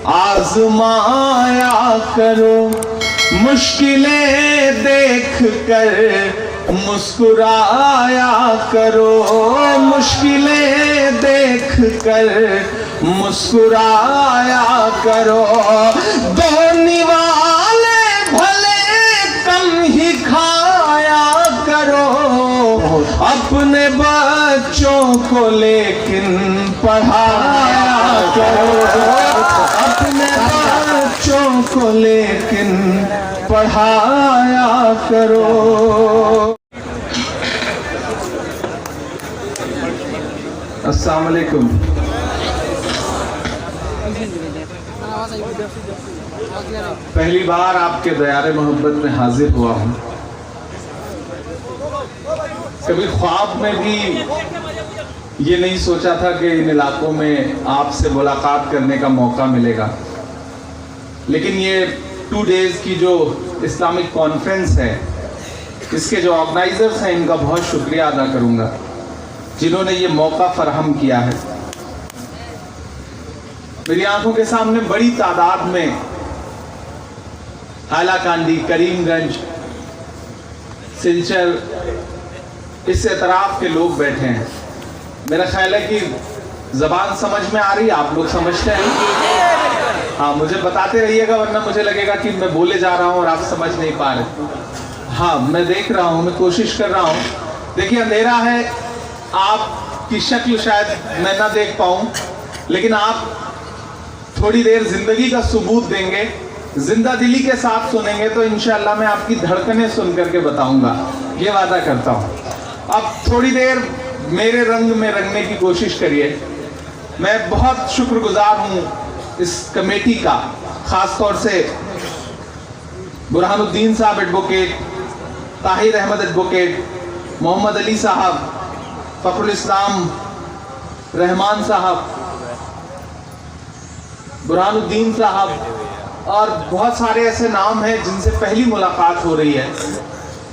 आजमाया करो, मुश्किलें देख कर मुस्कुराया करो, मुश्किलें देख कर मुस्कुराया करो। दो निवाले भले कम ही खाया करो, अपने बच्चों को लेकिन पढ़ाया करो, अपने बच्चों को लेकिन पढ़ाया करो। अस्सलाम वालेकुम। पहली बार आपके दयारे मोहब्बत में हाजिर हुआ हूँ। कभी ख्वाब में भी ये नहीं सोचा था कि इन इलाकों में आपसे मुलाकात करने का मौका मिलेगा, लेकिन ये 2 डेज की जो इस्लामिक कॉन्फ्रेंस है, इसके जो ऑर्गेनाइजर्स हैं, इनका बहुत शुक्रिया अदा करूंगा जिन्होंने ये मौका फराहम किया है। मेरी आंखों के सामने बड़ी तादाद में हालाकांडी, करीमगंज, सिलचर, इस एतराफ के लोग बैठे हैं। मेरा ख्याल है कि जबान समझ में आ रही है, आप लोग समझते हैं? हाँ, मुझे बताते रहिएगा, वरना मुझे लगेगा कि मैं बोले जा रहा हूँ और आप समझ नहीं पा रहे। हाँ, मैं देख रहा हूँ, मैं कोशिश कर रहा हूँ। देखिए, अंधेरा है, आपकी शक्ल शायद मैं ना देख पाऊँ, लेकिन आप थोड़ी देर जिंदगी का सबूत देंगे, जिंदा दिली के साथ सुनेंगे तो इंशाअल्लाह मैं आपकी धड़कनें सुन करके बताऊंगा, ये वादा करता हूँ। अब थोड़ी देर मेरे रंग में रंगने की कोशिश करिए। मैं बहुत शुक्रगुजार हूँ इस कमेटी का, खास तौर से बुरहानुद्दीन साहब एडवोकेट, ताहिर अहमद एडवोकेट, मोहम्मद अली साहब, फखरुल इस्लाम रहमान साहब, बुरहानुद्दीन साहब और बहुत सारे ऐसे नाम हैं जिनसे पहली मुलाकात हो रही है,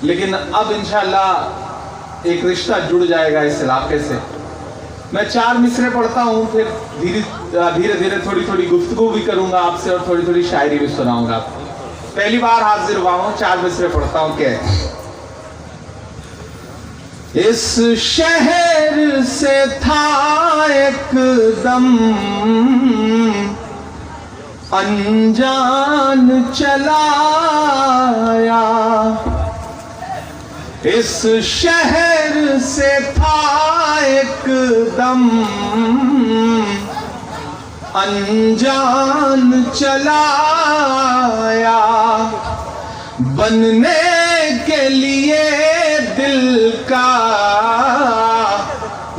लेकिन अब इंशाअल्लाह एक रिश्ता जुड़ जाएगा इस इलाके से। मैं 4 मिसरे पढ़ता हूँ, फिर धीरे धीरे थोड़ी थोड़ी गुफ्तगू भी करूंगा आपसे और थोड़ी थोड़ी शायरी भी सुनाऊंगा। पहली बार हाजिर हुआ हूँ, 4 मिसरे पढ़ता हूँ। क्या है? इस शहर से था एकदम अनजान चलाया, इस शहर से था एकदम अनजान चलाया, बनने के लिए दिल का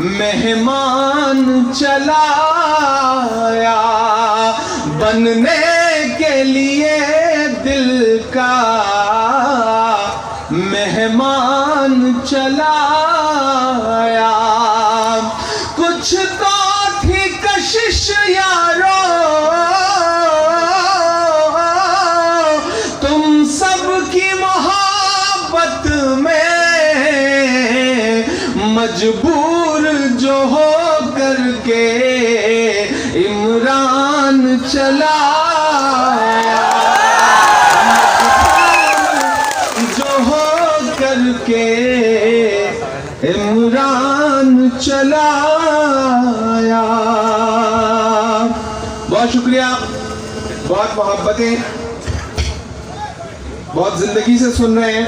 मेहमान चलाया, बनने के लिए दिल का मेहमान चलाया। कुछ तो थी कशिश यारो तुम सबकी मोहब्बत में, मजबूर जो हो करके इमरान चलाया, जो हो करके इमरान चलाया। बहुत शुक्रिया, बहुत मोहब्बतें, बहुत जिंदगी से सुन रहे हैं।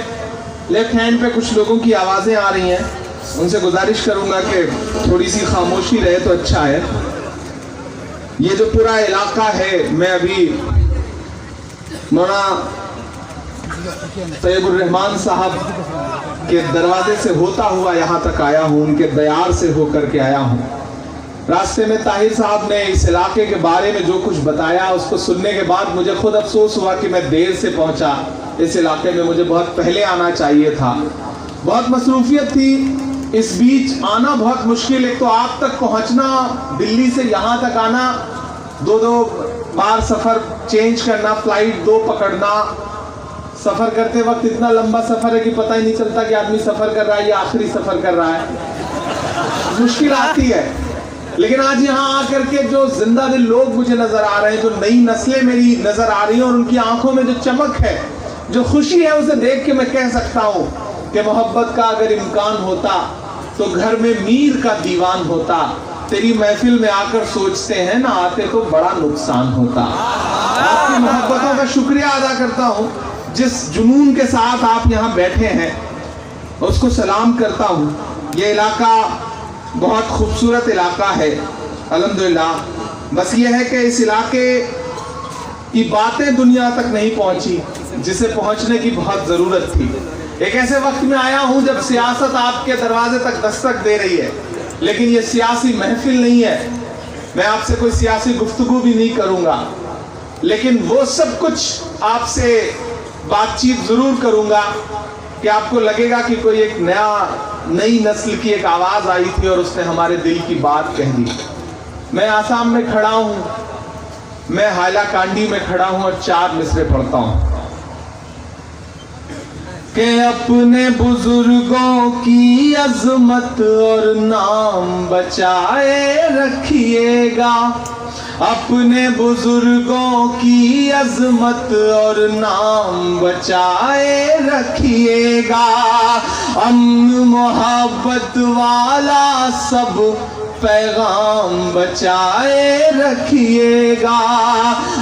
लेफ्ट हैंड पे कुछ लोगों की आवाजें आ रही हैं, उनसे गुजारिश करूंगा कि थोड़ी सी खामोशी रहे तो अच्छा है। ये जो पूरा इलाका है, मैं अभी मौलाना तैयबुर रहमान साहब के दरवाजे से होता हुआ यहाँ तक आया हूँ, उनके दयार से होकर के आया हूँ। रास्ते में ताहिर साहब ने इस इलाके के बारे में जो कुछ बताया, उसको सुनने के बाद मुझे खुद अफसोस हुआ कि मैं देर से पहुंचा इस इलाके में, मुझे बहुत पहले आना चाहिए था। बहुत मसरूफियत थी, इस बीच आना बहुत मुश्किल। एक तो आप तक पहुंचना, दिल्ली से यहाँ तक आना, 2-2 बार सफर चेंज करना, फ्लाइट 2 पकड़ना, सफर करते वक्त इतना लंबा सफर है कि पता ही नहीं चलता कि आदमी सफर कर रहा है या आखिरी सफर कर रहा है। मुश्किल आती है। लेकिन आज यहाँ आकर के जो जिंदा दिल लोग मुझे नजर आ रहे हैं, जो नई नस्लें मेरी नजर आ रही हैं, और उनकी आंखों में जो चमक है, जो खुशी है, उसे देख के मैं कह सकता हूँ कि मोहब्बत का अगर इम्कान होता तो घर में मीर का दीवान होता। तेरी महफिल में आकर सोचते हैं ना आते तो बड़ा नुकसान होता। आपकी मोहब्बतों का शुक्रिया अदा करता हूँ, जिस जुनून के साथ आप यहाँ बैठे हैं उसको सलाम करता हूँ। ये इलाका बहुत खूबसूरत इलाका है अल्हम्दुलिल्लाह। बस ये है कि इस इलाके की बातें दुनिया तक नहीं पहुंची जिसे पहुंचने की बहुत ज़रूरत थी। एक ऐसे वक्त में आया हूं जब सियासत आपके दरवाजे तक दस्तक दे रही है, लेकिन ये सियासी महफिल नहीं है। मैं आपसे कोई सियासी गुफ्तगू भी नहीं करूंगा, लेकिन वो सब कुछ आपसे बातचीत ज़रूर करूंगा कि आपको लगेगा कि कोई एक नई नस्ल की एक आवाज़ आई थी और उसने हमारे दिल की बात कह दी। मैं आसाम में खड़ा हूँ, मैं हाइलाकांडी में खड़ा हूँ और 4 मिसरे पढ़ता हूँ कि अपने बुजुर्गों की अजमत और नाम बचाए रखिएगा, अपने बुजुर्गों की अजमत और नाम बचाए रखिएगा। अमन मोहब्बत वाला सब पैगाम बचाए रखिएगा,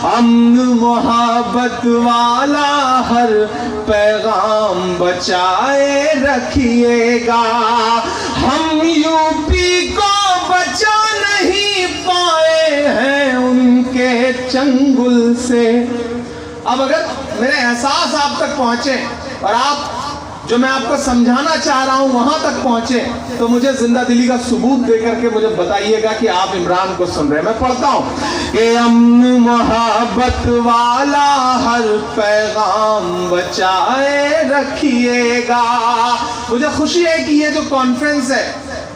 अमन मोहब्बत वाला हर पैगाम बचाए रखिएगा। हम यूपी को बचा नहीं पाए हैं उनके चंगुल से। अब अगर मेरे एहसास आप तक पहुंचे और आप जो मैं आपको समझाना चाह रहा हूं वहां तक पहुंचे, तो मुझे जिंदा दिली का सबूत देकर के मुझे बताइएगा कि आप इमरान को सुन रहे हैं। मैं पढ़ता हूं कि अमन मोहब्बत वाला हर पैगाम बचाए रखिएगा। मुझे खुशी है कि ये जो कॉन्फ्रेंस है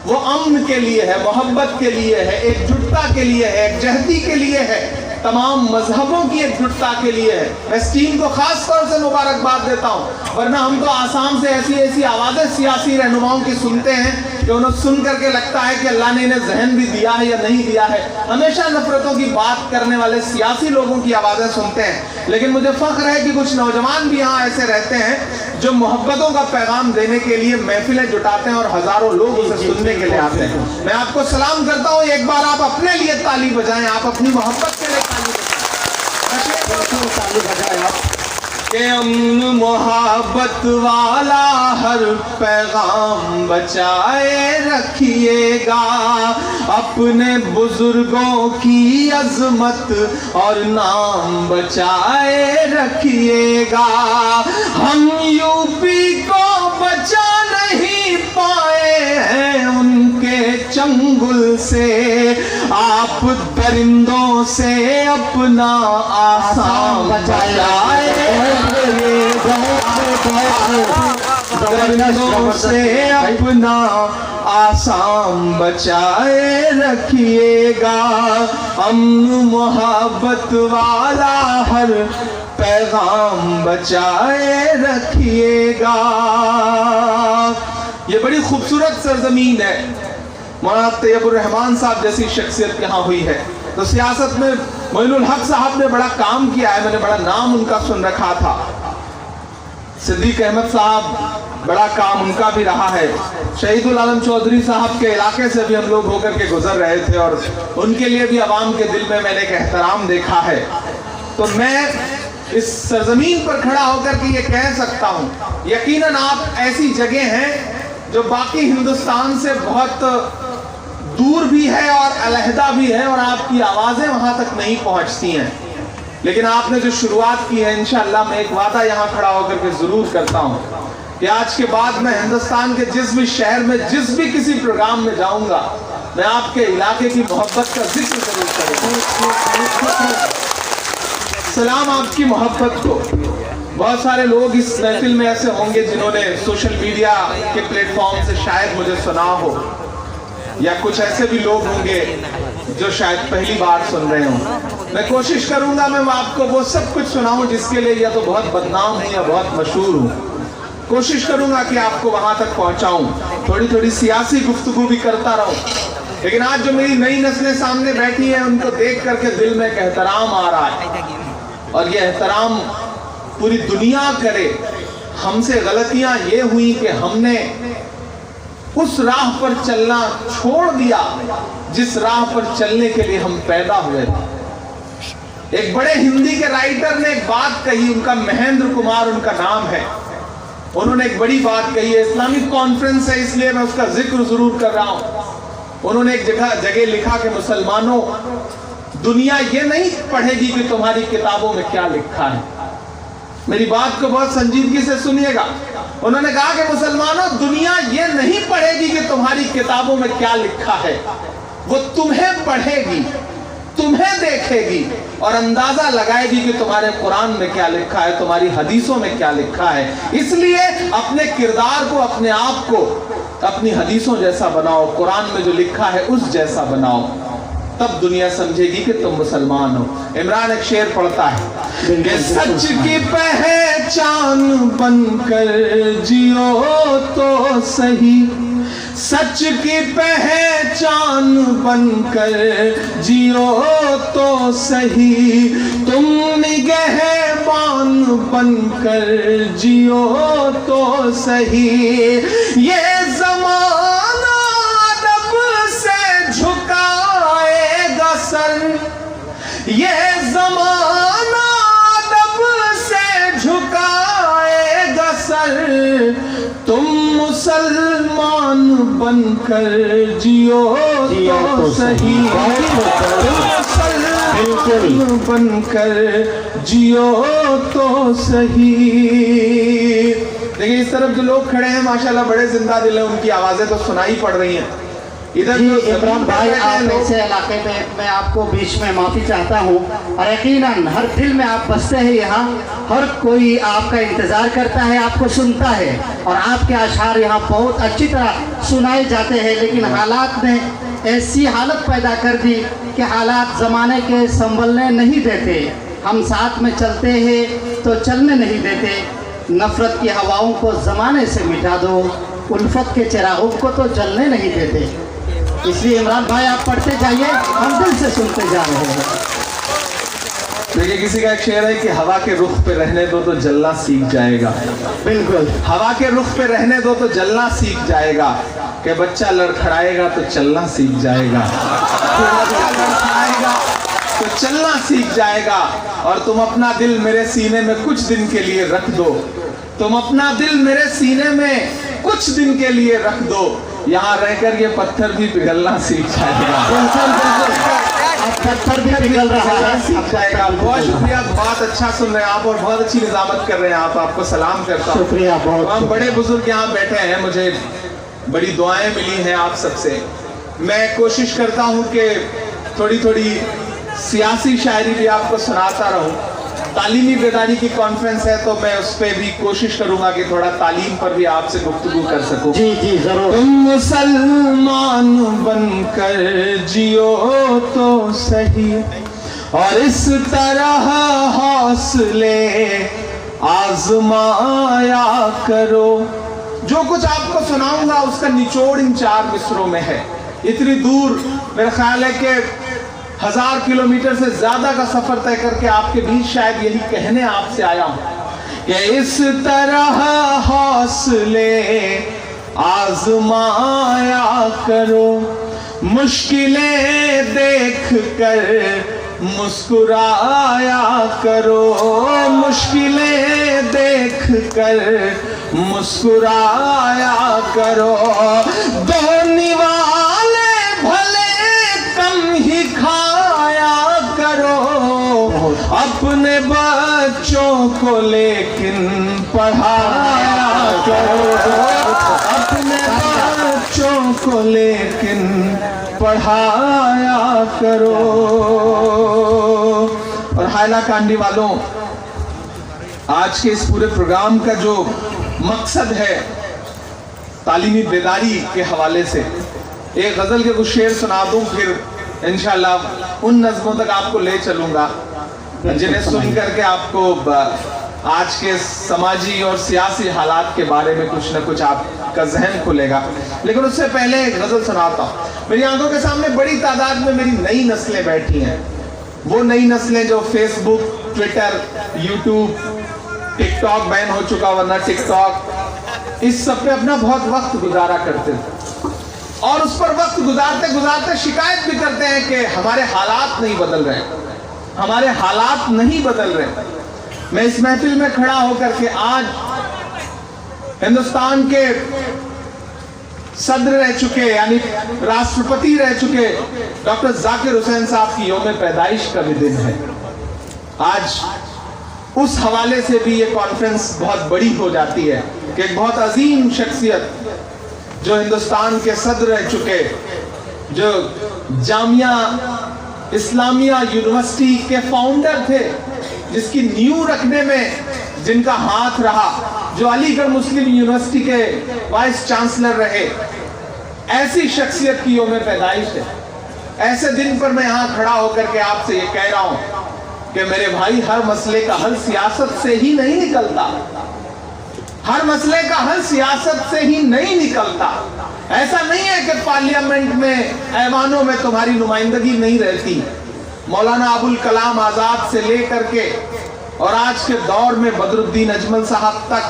वो अमन के लिए है, मोहब्बत के लिए है, एकजुटता के लिए है, एकजहती के लिए है, तमाम मजहबों की एकजुटता के लिए है। मैं इस टीम को खास तौर से मुबारकबाद देता हूँ, वरना हम तो आसाम से ऐसी ऐसी आवाज़ें सियासी रहनुमाओं की सुनते हैं कि उन्हें सुन करके लगता है कि अल्लाह ने इन्हें जहन भी दिया है या नहीं दिया है। हमेशा नफरतों की बात करने वाले सियासी लोगों की आवाज़ें सुनते हैं, लेकिन मुझे फख्र है कि कुछ नौजवान भी यहाँ ऐसे रहते हैं जो मोहब्बतों का पैगाम देने के लिए महफिलें जुटाते हैं और हज़ारों लोग उसे सुनने के लिए आते हैं। मैं आपको सलाम करता हूँ, एक बार आप अपने लिए ताली बजाएं, आप अपनी मोहब्बत के लिए ताली बजाएं आप। कि अमन मोहब्बत वाला हर पैगाम बचाए रखिएगा, अपने बुजुर्गों की अजमत और नाम बचाए रखिएगा। हम यूपी को बचा नहीं पाए हैं उनके चंगुल से, आप दरिंदों से अपना आसाम बचाए, दरिंदों से अपना आसाम बचाए रखिएगा। अमन मोहब्बत वाला हर पैगाम बचाए रखिएगा। ये बड़ी खूबसूरत सरजमीन है। मौलाना तैयबुर रहमान साहब जैसी शख्सियत यहाँ हुई है, तो सियासत में मोइनुल हक साहब ने बड़ा काम किया है, मैंने बड़ा नाम उनका सुन रखा था। सिद्दीक अहमद साहब, बड़ा काम उनका भी रहा है। शहीदुल आलम चौधरी साहब के इलाके से भी हम लोग होकर के गुजर रहे थे और उनके लिए भी आवाम के दिल में मैंने एक एहतराम देखा है। तो मैं इस सरजमीन पर खड़ा होकर के ये कह सकता हूँ, यकीनन आप ऐसी जगह हैं जो बाकी हिंदुस्तान से बहुत दूर भी है और अलहदा भी है और आपकी आवाज़ें वहाँ तक नहीं पहुँचती हैं, लेकिन आपने जो शुरुआत की है, इंशाअल्लाह मैं एक वादा यहाँ खड़ा होकर के ज़रूर करता हूँ कि आज के बाद मैं हिंदुस्तान के जिस भी शहर में जिस भी किसी प्रोग्राम में जाऊँगा, मैं आपके इलाके की मोहब्बत का जिक्र जरूर करूँगा। सलाम आपकी मोहब्बत को। बहुत सारे लोग इस महफिल में ऐसे होंगे जिन्होंने सोशल मीडिया के प्लेटफॉर्म से शायद मुझे सुना हो, या कुछ ऐसे भी लोग होंगे जो शायद पहली बार सुन रहे हों। मैं कोशिश करूंगा मैं आपको वो सब कुछ सुनाऊं जिसके लिए या तो बहुत बदनाम हूं या बहुत मशहूर हूं। कोशिश करूंगा कि आपको वहां तक पहुंचाऊं, थोड़ी थोड़ी सियासी गुफ्तगू भी करता रहूं। लेकिन आज जो मेरी नई नस्लें सामने बैठी हैं, उनको देख करके दिल में एक एहतराम आ रहा है, और ये एहतराम पूरी दुनिया करे। हमसे गलतियां ये हुई कि हमने उस राह पर चलना छोड़ दिया जिस राह पर चलने के लिए हम पैदा हुए थे। एक बड़े हिंदी के राइटर ने एक बात कही, उनका महेंद्र कुमार उनका नाम है। उन्होंने एक बड़ी बात कही है, इस्लामिक कॉन्फ्रेंस है इसलिए मैं उसका जिक्र जरूर कर रहा हूं। उन्होंने एक जगह लिखा कि मुसलमानों, दुनिया ये नहीं पढ़ेगी कि तुम्हारी किताबों में क्या लिखा है। मेरी बात को बहुत संजीदगी से सुनिएगा। उन्होंने कहा कि मुसलमानों, दुनिया ये नहीं पढ़ेगी कि तुम्हारी किताबों में क्या लिखा है, वो तुम्हें पढ़ेगी, तुम्हें देखेगी और अंदाजा लगाएगी कि तुम्हारे कुरान में क्या लिखा है, तुम्हारी हदीसों में क्या लिखा है। इसलिए अपने किरदार को, अपने आप को अपनी हदीसों जैसा बनाओ, कुरान में जो लिखा है उस जैसा बनाओ, तब दुनिया समझेगी कि तुम मुसलमान हो। इमरान एक शेर पढ़ता है कि सच की पहचान बनकर जियो तो सही, सच की पहचान बनकर जियो तो सही, तुम निगहबान बनकर जियो तो सही। ये ज़माना अदब से झुकाएगा सर, ये ज़माना अदब से झुकाएगा सर, तुम मुसलमान बनकर जियो तो सही, मुसलमान बनकर जियो तो सही। देखिए इस तरफ जो लोग खड़े हैं माशाल्लाह बड़े जिंदा दिल है, उनकी आवाजें तो सुनाई पड़ रही हैं। इधर इमरान भाई, आप ऐसे इलाके में मैं आपको बीच में माफ़ी चाहता हूँ, और यकीनन हर दिल में आप बसते हैं। यहाँ हर कोई आपका इंतज़ार करता है, आपको सुनता है, और आपके अशार यहाँ बहुत अच्छी तरह सुनाए जाते हैं। लेकिन हालात ने ऐसी हालत पैदा कर दी कि हालात ज़माने के संभलने नहीं देते। हम साथ में चलते हैं तो चलने नहीं देते। नफ़रत की हवाओं को ज़माने से मिटा दो, उल्फत के चिरागों को तो जलने नहीं देते। इसलिए इमरान भाई आप पढ़ते जाइए, हम दिल से सुनते जा रहे हैं। देखिए किसी का एक शेर है कि हवा के रुख पे रहने दो तो जलना सीख जाएगा। बिल्कुल, हवा के रुख पे रहने दो तो जलना सीख जाएगा, कि बच्चा लड़खड़ाएगा तो चलना सीख जाएगा, बच्चा लड़खड़ाएगा तो चलना सीख जाएगा। और तुम अपना दिल मेरे सीने में कुछ दिन के लिए रख दो, तुम अपना दिल मेरे सीने में कुछ दिन के लिए रख दो, यहाँ रहकर ये पत्थर भी पिघलना सीख जाएगा। पत्थर भी पिघल रहा है, सीख जाएगा। बहुत शुक्रिया, बहुत अच्छा सुन रहे हैं आप और बहुत अच्छी निजामत कर रहे हैं आप, आपको सलाम करता हूँ। शुक्रिया बहुत। हम बड़े बुजुर्ग यहाँ बैठे हैं, मुझे बड़ी दुआएं मिली हैं आप सबसे। मैं कोशिश करता हूँ कि थोड़ी थोड़ी सियासी शायरी भी आपको सुनाता रहूँ। तालीमी बेदारी की कॉन्फ्रेंस है तो मैं उस पर भी कोशिश करूंगा कि थोड़ा तालीम पर भी आपसे गुफ्तगू कर सकूं। जी जी जरूर। तुम मुसलमान बनकर जियो तो सही, और इस तरह हौसले आजमाया करो। जो कुछ आपको सुनाऊंगा उसका निचोड़ इन 4 मिसरों में है। इतनी दूर मेरा ख्याल है कि 1000 किलोमीटर से ज्यादा का सफर तय करके आपके बीच शायद यही कहने आपसे आया हूं कि इस तरह हौसले आजमाया करो, मुश्किलें देख कर मुस्कुराया करो, मुश्किलें देख कर मुस्कुराया करो। दो निवाले भले कम ही खाया करो, अपने बच्चों को लेकिन पढ़ाया करो, अपने बच्चों को लेकिन पढ़ाया करो। और हायला कांडी वालों, आज के इस पूरे प्रोग्राम का जो मकसद है तालीमी बेदारी के हवाले से, एक गजल के कुछ शेर सुना दूं, फिर इंशाल्लाह उन नज़्मों तक आपको ले चलूंगा जिन्हें सुन करके आपको आज के समाजी और सियासी हालात के बारे में कुछ न कुछ आपका जहन खुलेगा। लेकिन उससे पहले एक गजल सुनाता हूँ। मेरी आंखों के सामने बड़ी तादाद में मेरी नई नस्लें बैठी हैं, वो नई नस्लें जो Facebook, Twitter, YouTube, TikTok ban हो चुका वरना टिकटॉक, इस सब पे अपना बहुत वक्त गुजारा करते थे और उस पर वक्त गुजारते गुजारते शिकायत भी करते हैं कि हमारे हालात नहीं बदल रहे, हमारे हालात नहीं बदल रहे। मैं इस महफिल में खड़ा होकर के आज हिंदुस्तान के सदर रह चुके यानी राष्ट्रपति रह चुके डॉक्टर जाकिर हुसैन साहब की यौम पैदाइश का भी दिन है। आज उस हवाले से भी ये कॉन्फ्रेंस बहुत बड़ी हो जाती है कि एक बहुत अजीम शख्सियत जो हिंदुस्तान के सदर रह चुके, जो जामिया इस्लामिया यूनिवर्सिटी के फाउंडर थे, जिसकी नींव रखने में जिनका हाथ रहा, जो अलीगढ़ मुस्लिम यूनिवर्सिटी के वाइस चांसलर रहे, ऐसी शख्सियत की यौम पैदाइश है। ऐसे दिन पर मैं यहाँ खड़ा होकर के आपसे ये कह रहा हूँ कि मेरे भाई, हर मसले का हल सियासत से ही नहीं निकलता, हर मसले का हल सियासत से ही नहीं निकलता। ऐसा नहीं है कि पार्लियामेंट में, ऐवानों में तुम्हारी नुमाइंदगी नहीं रहती। मौलाना अबुल कलाम आजाद से लेकर के और आज के दौर में बदरुद्दीन अजमल साहब तक,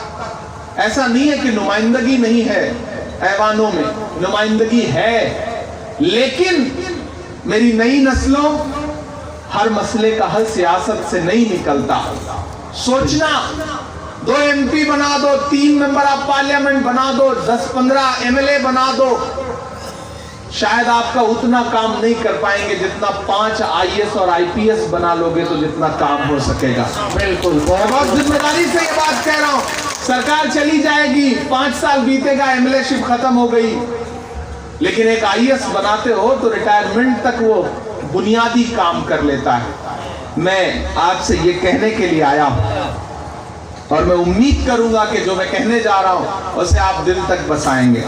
ऐसा नहीं है कि नुमाइंदगी नहीं है, ऐवानों में नुमाइंदगी है। लेकिन मेरी नई नस्लों, हर मसले का हल सियासत से नहीं निकलता। सोचना, 2 MP बना दो, 3 मेंबर ऑफ पार्लियामेंट बना दो, 10-15 MLA बना दो, शायद आपका उतना काम नहीं कर पाएंगे जितना 5 IAS और IPS बना लोगे तो जितना काम हो सकेगा। बिल्कुल, बहुत जिम्मेदारी से ये बात कह रहा हूं। सरकार चली जाएगी, 5 साल बीतेगा, MLA शिप खत्म हो गई, लेकिन एक IAS बनाते हो तो रिटायरमेंट तक वो बुनियादी काम कर लेता है। मैं आपसे ये कहने के लिए आया हूं और मैं उम्मीद करूंगा कि जो मैं कहने जा रहा हूं उसे आप दिल तक बसाएंगे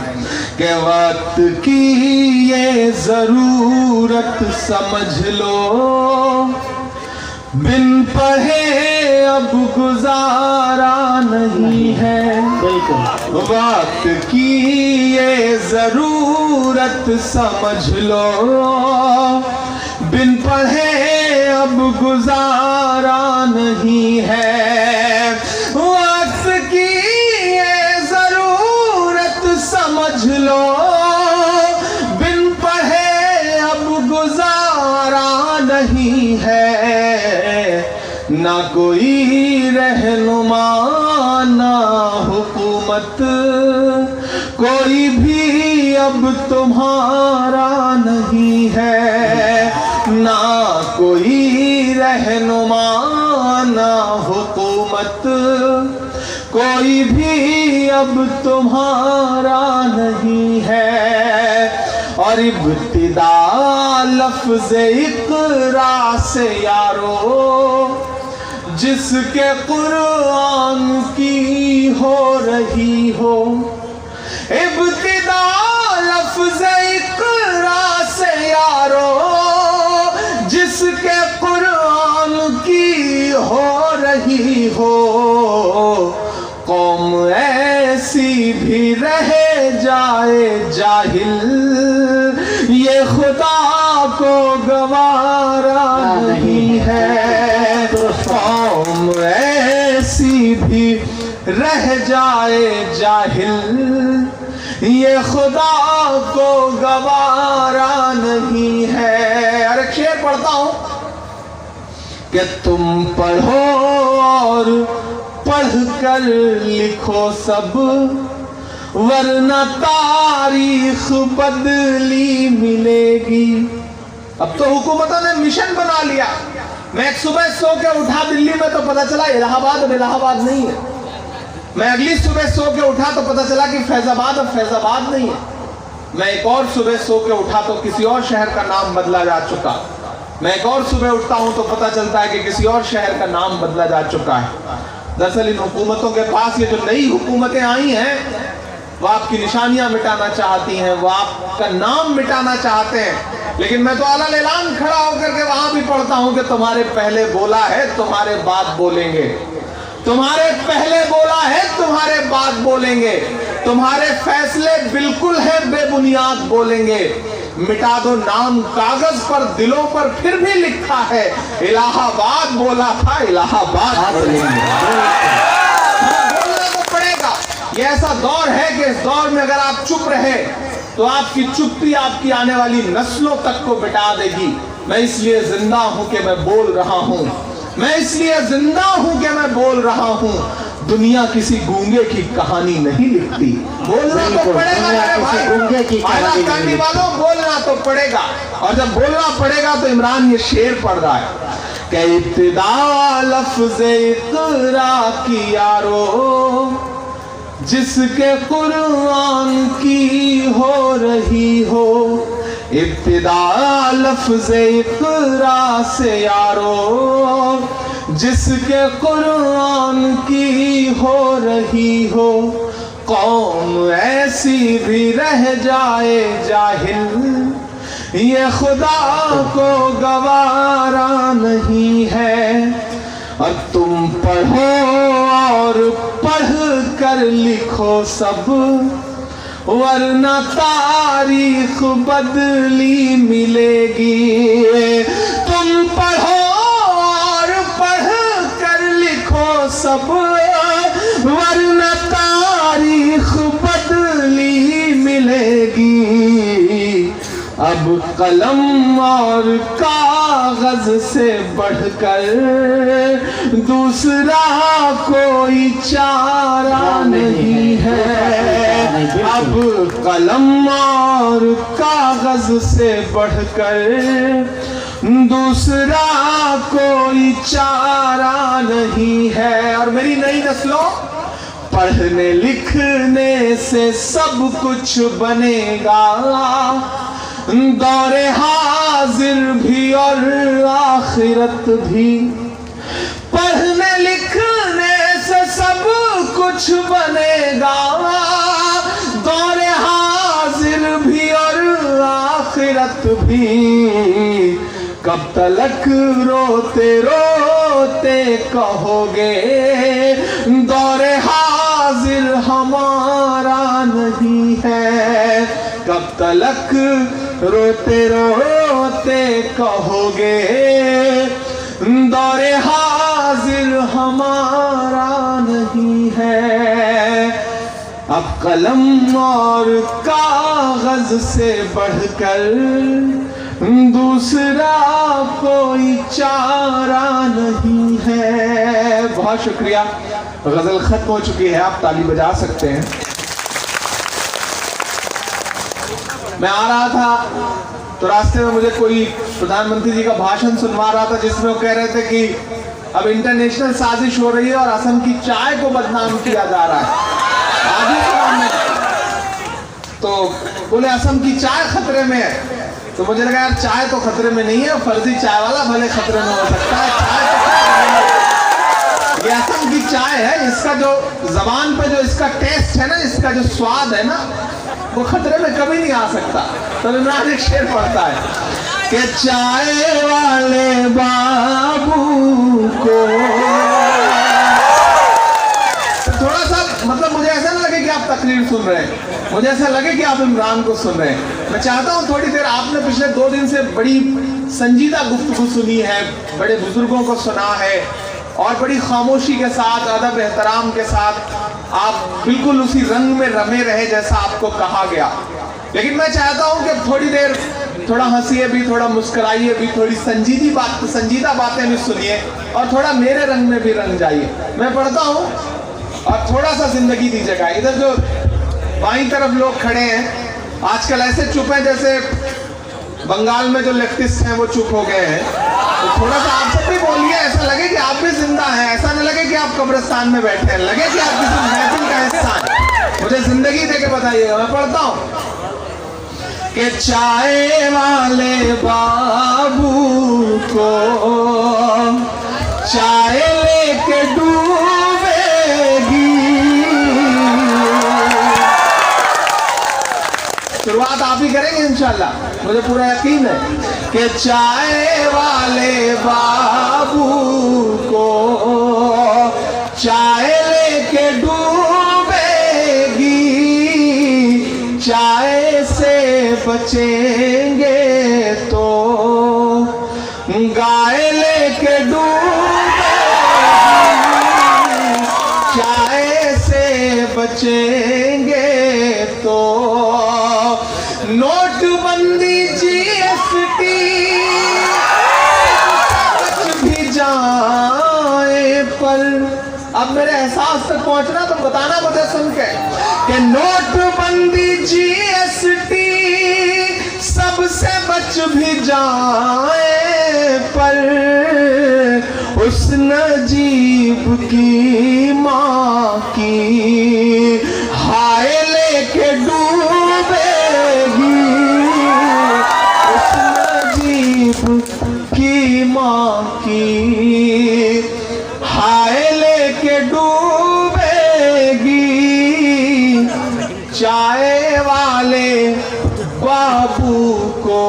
कि वक्त की ये जरूरत समझ लो, बिन पढ़े अब गुजारा नहीं है। बिल्कुल, वक्त की ये जरूरत समझ लो, बिन पढ़े अब गुजारा नहीं है। वक्त की ये जरूरत समझ लो, बिन पढ़े अब गुजारा नहीं है। ना कोई रहनुमा ना हुकूमत, कोई भी अब तुम्हारा नहीं है। ना कोई रहनुमा ना हुकूमत, कोई भी अब तुम्हारा नहीं है। और इब्तिदा लफ्ज़ इक़रा से यारो, जिसके कुरान की हो रही हो। इब्तिदा लफ्ज़ इक़रा से यारो, जिसके कुरान की हो रही हो। कौम ऐसी भी रह जाए जाहिल, ये खुदा को गवारा नहीं है। कौम ऐसी भी रह जाए जाहिल, ये खुदा को गवारा नहीं है। अरे शेर पढ़ता हूं कि तुम पढ़ो और पढ़ कर लिखो सब, वरना तारीख बदली मिलेगी। अब तो हुकूमतों ने मिशन बना लिया। मैं एक सुबह सो के उठा दिल्ली में तो पता चला इलाहाबाद इलाहाबाद नहीं है। मैं अगली सुबह सो के उठा तो पता चला कि फैजाबाद अब फैजाबाद नहीं है। मैं एक और सुबह सो के उठा तो किसी और शहर का नाम बदला जा चुका। मैं एक और सुबह उठता हूं तो पता चलता है कि किसी और शहर का नाम बदला जा चुका है। दरअसल इन हुकूमतों के पास ये जो नई हुकूमतें आई हैं, वो आपकी निशानियां मिटाना चाहती हैं, वो आपका नाम मिटाना चाहते हैं। लेकिन मैं तो आला ऐलान खड़ा होकर के वहां भी पढ़ता हूं कि तुम्हारे पहले बोला है, तुम्हारे बाद बोलेंगे। तुम्हारे पहले बोला है, तुम्हारे बाद बोलेंगे। तुम्हारे फैसले बिल्कुल है बेबुनियाद बोलेंगे। मिटा दो नाम कागज पर, दिलों पर फिर भी लिखा है इलाहाबाद बोला था, इलाहाबाद बोलेंगे। बोलना तो पड़ेगा। ये ऐसा दौर है कि इस दौर में अगर आप चुप रहे तो आपकी चुप्पी आपकी आने वाली नस्लों तक को मिटा देगी। मैं इसलिए जिंदा हूं कि मैं बोल रहा हूं। मैं इसलिए जिंदा हूं कि मैं बोल रहा हूं। दुनिया किसी गूंगे की कहानी नहीं लिखती। बोलना तो पड़ेगा मेरे भाई, फायदा करने वालों, बोलना तो पड़ेगा। और जब बोलना पड़ेगा तो इमरान ये शेर पढ़ रहा है कि इब्तिदा लफ्ज़े इक़रा की यारो, जिसके कुरान की हो रही हो। इब्तिदा लफ्ज़े इक़रा से यारो, जिसके कुरान की हो रही हो। कौम ऐसी भी रह जाए जाहिल, ये खुदा को गवारा नहीं है। और तुम पढ़ो और पढ़ कर लिखो सब, वरना तारीख बदली मिलेगी। तुम पढ़ो और पढ़ कर लिखो सब, वरना तारीख बदली मिलेगी। अब कलम और कागज से बढ़कर दूसरा कोई चारा नहीं है। अब कलम और कागज से बढ़कर दूसरा कोई चारा नहीं है। और मेरी नई नस्लों, पढ़ने लिखने से सब कुछ बनेगा, दौरे हाजिर भी और आखिरत भी। पढ़ने लिखने से सब कुछ बनेगा, दौरे हाजिर भी और आखिरत भी। कब तलक रोते रोते कहोगे दौरे हाजिर हमारा नहीं है। कब तलक रोते रोते कहोगे दौरे हाजिर हमारा नहीं है। अब कलम और कागज से बढ़कर दूसरा कोई चारा नहीं है। बहुत शुक्रिया। गजल खत्म हो चुकी है, आप ताली बजा सकते हैं। मैं आ रहा था तो रास्ते में मुझे कोई प्रधानमंत्री जी का भाषण सुनवा रहा था, जिसमें वो कह रहे थे कि अब इंटरनेशनल साजिश हो रही है और असम की चाय को बदनाम किया जा रहा है। आज ही सुना मैं। तो बोले असम की चाय खतरे में है। तो मुझे लगा यार चाय तो खतरे में नहीं है, फर्जी चाय वाला भले खतरे में हो सकता है। चाय तो ये असम की चाय है, इसका जो जबान पे जो इसका टेस्ट है ना, इसका जो स्वाद है ना, वो खतरे में कभी नहीं आ सकता। तो इमरान एक शेर पढ़ता है कि चाय वाले बाबू को। थोड़ा सा मतलब मुझे ऐसा ना लगे कि आप तकरीर सुन रहे हैं, मुझे ऐसा लगे कि आप इमरान को सुन रहे हैं। मैं चाहता हूं थोड़ी देर, आपने पिछले 2 दिन से बड़ी संजीदा गुफ्तगू सुनी है, बड़े बुजुर्गों को सुना है और बड़ी खामोशी के साथ, अदब एहतराम के साथ आप बिल्कुल उसी रंग में रमे रहे जैसा आपको कहा गया। लेकिन मैं चाहता हूं कि थोड़ी देर थोड़ा हंसिए भी, थोड़ा मुस्कुराइए भी, थोड़ी संजीदा बातें भी सुनिए और थोड़ा मेरे रंग में भी रंग जाइए। मैं पढ़ता हूं और थोड़ा सा जिंदगी दीजिएगा। इधर जो बाईं तरफ लोग खड़े हैं आजकल ऐसे चुप हैं जैसे बंगाल में जो लेफ्टिस्ट हैं वो चुप हो गए हैं। तो थोड़ा सा आप सब भी बोलिए, ऐसा लगे कि आप भी जिंदा हैं, ऐसा न लगे कि आप कब्रिस्तान में बैठे हैं, लगे कि आप किसी महफिल का हिस्सा हैं। मुझे जिंदगी दे के बताइएगा। मैं पढ़ता हूं कि चाय वाले बाबू को चाय लेके डूबेगी। शुरुआत आप ही करेंगे इंशाल्लाह, मुझे पूरा यकीन है कि चाय वाले बाबू को चाय बचेंगे तो गाय लेके डूबेगी, चाय से बचेंगे तो नोटबंदी जीएसटी भी जाए पर। अब मेरे एहसास तक पहुंचना तो बताना मुझे सुन के कि नोटबंदी जीएसटी सबसे बच भी जाए पर उस नजीब की माँ की हाय लेके डूबेगी, उस नजीब की माँ की हाय लेके डूबेगी, चाय वाले बाबू को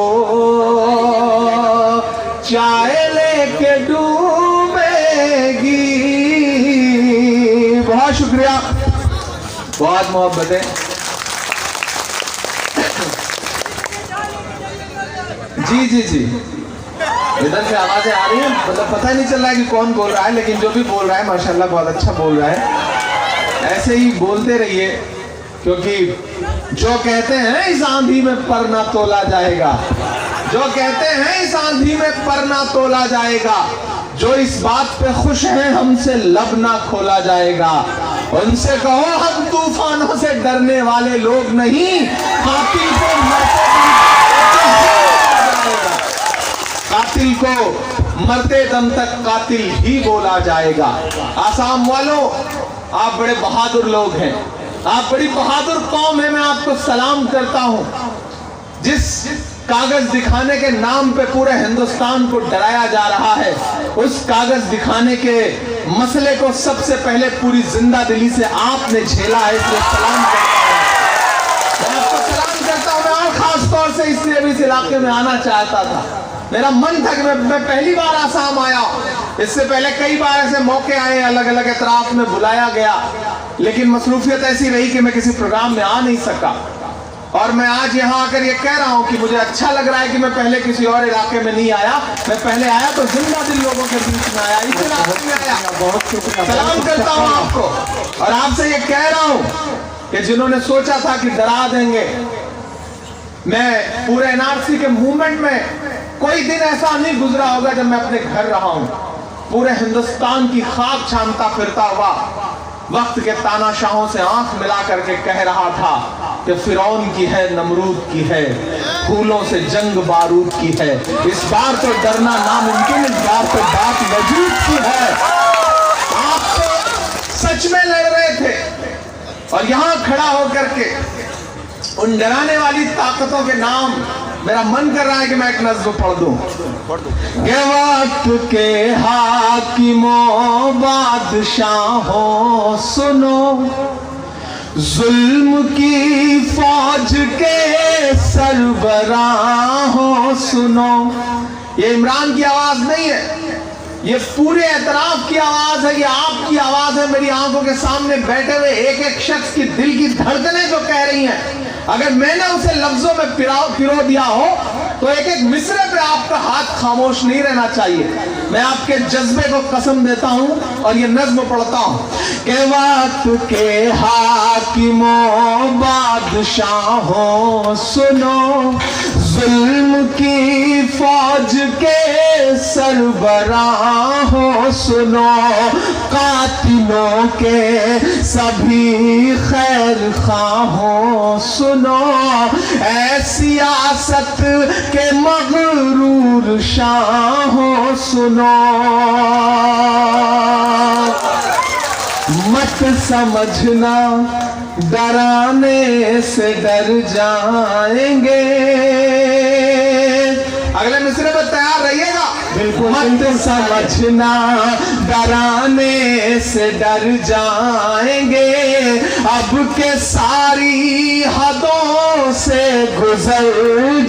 चाय लेके डूबेगी। बहुत शुक्रिया, बहुत मोहब्बतें। जी जी जी, इधर से आवाजें आ रही हैं, मतलब पता नहीं चल रहा है कि कौन बोल रहा है, लेकिन जो भी बोल रहा है माशाल्लाह बहुत अच्छा बोल रहा है। ऐसे ही बोलते रहिए, क्योंकि जो कहते हैं इस आंधी में पर ना तोला जाएगा, जो कहते हैं इस आंधी में पर ना तोला जाएगा, जो इस बात पे खुश हैं हमसे लब ना खोला जाएगा, उनसे कहो हम तूफानों से डरने वाले लोग नहीं, कातिल को मरते दम तक कातिल ही बोला जाएगा। आसाम वालों, आप बड़े बहादुर लोग हैं, आप बड़ी बहादुर कौम है, मैं आपको सलाम करता हूं। जिस कागज दिखाने के नाम पे पूरे हिंदुस्तान को डराया जा रहा है, उस कागज दिखाने के मसले को सबसे पहले पूरी जिंदा दिली से आपने झेला है, इसलिए सलाम करता हूं। मैं आपको सलाम करता हूं। मैं और खास तौर से इसलिए भी इस इलाके में आना चाहता था, मेरा मन था कि मैं पहली बार आसाम आया, इससे पहले कई बार ऐसे मौके आए, अलग अलग एतराफ में बुलाया गया, लेकिन मसरूफियत ऐसी रही कि मैं किसी प्रोग्राम में आ नहीं सका। और मैं आज यहाँ आकर ये कह रहा हूँ कि मुझे अच्छा लग रहा है कि मैं पहले किसी और इलाके में नहीं आया, मैं पहले आया तो जिंदा दिल लोगों के बीच में आया, इस इलाके में आया। बहुत शुक्रिया, सलाम करता हूँ आपको, और आपसे ये कह रहा हूँ कि जिन्होंने सोचा था कि डरा देंगे, मैं पूरे एनआरसी के मूवमेंट में कोई दिन ऐसा नहीं गुजरा होगा जब मैं अपने घर रहा हूं, पूरे हिंदुस्तान की खाक छानता फिरता हुआ वक्त के तानाशाहों से आंख मिला करके कह रहा था कि फिरौन की है, नमरूद की है, फूलों से जंग बारूद की है, इस बार तो डरना नामुमकिन, इस बार तो बात वजूद की है। आप तो सच में लड़ रहे थे, और यहां खड़ा होकर के उन डराने वाली ताकतों के नाम, मेरा मन कर रहा है कि मैं एक नज़्म पढ़ दूं। के वक्त के हाकिमों बादशाहों सुनो, जुल्म की फौज के सरबराहों सुनो। ये इमरान की आवाज नहीं है, ये पूरे एतराफ की आवाज है, ये आपकी आवाज है, मेरी आंखों के सामने बैठे हुए एक एक शख्स की दिल की धड़कनें जो कह रही हैं। अगर मैंने उसे लफ्जों में पिरो दिया हो तो एक एक मिसरे पे आपका हाथ खामोश नहीं रहना चाहिए। मैं आपके जज्बे को कसम देता हूं और ये नज्म पढ़ता हूं कि वक्त के हाकिमों बादशाहों सुनो, जुल्म की फौज के सरबराहों सुनो, कातिलों के सभी खैर खाहों सुनो, ऐ सियासत के मगरूर शाहों सुनो, मत समझना डराने से डर जाएंगे। अगले मिसरे पर तैयार रहिएगा। बिल्कुल, मत समझना डराने से डर जाएंगे, अब के सारी हदों से गुजर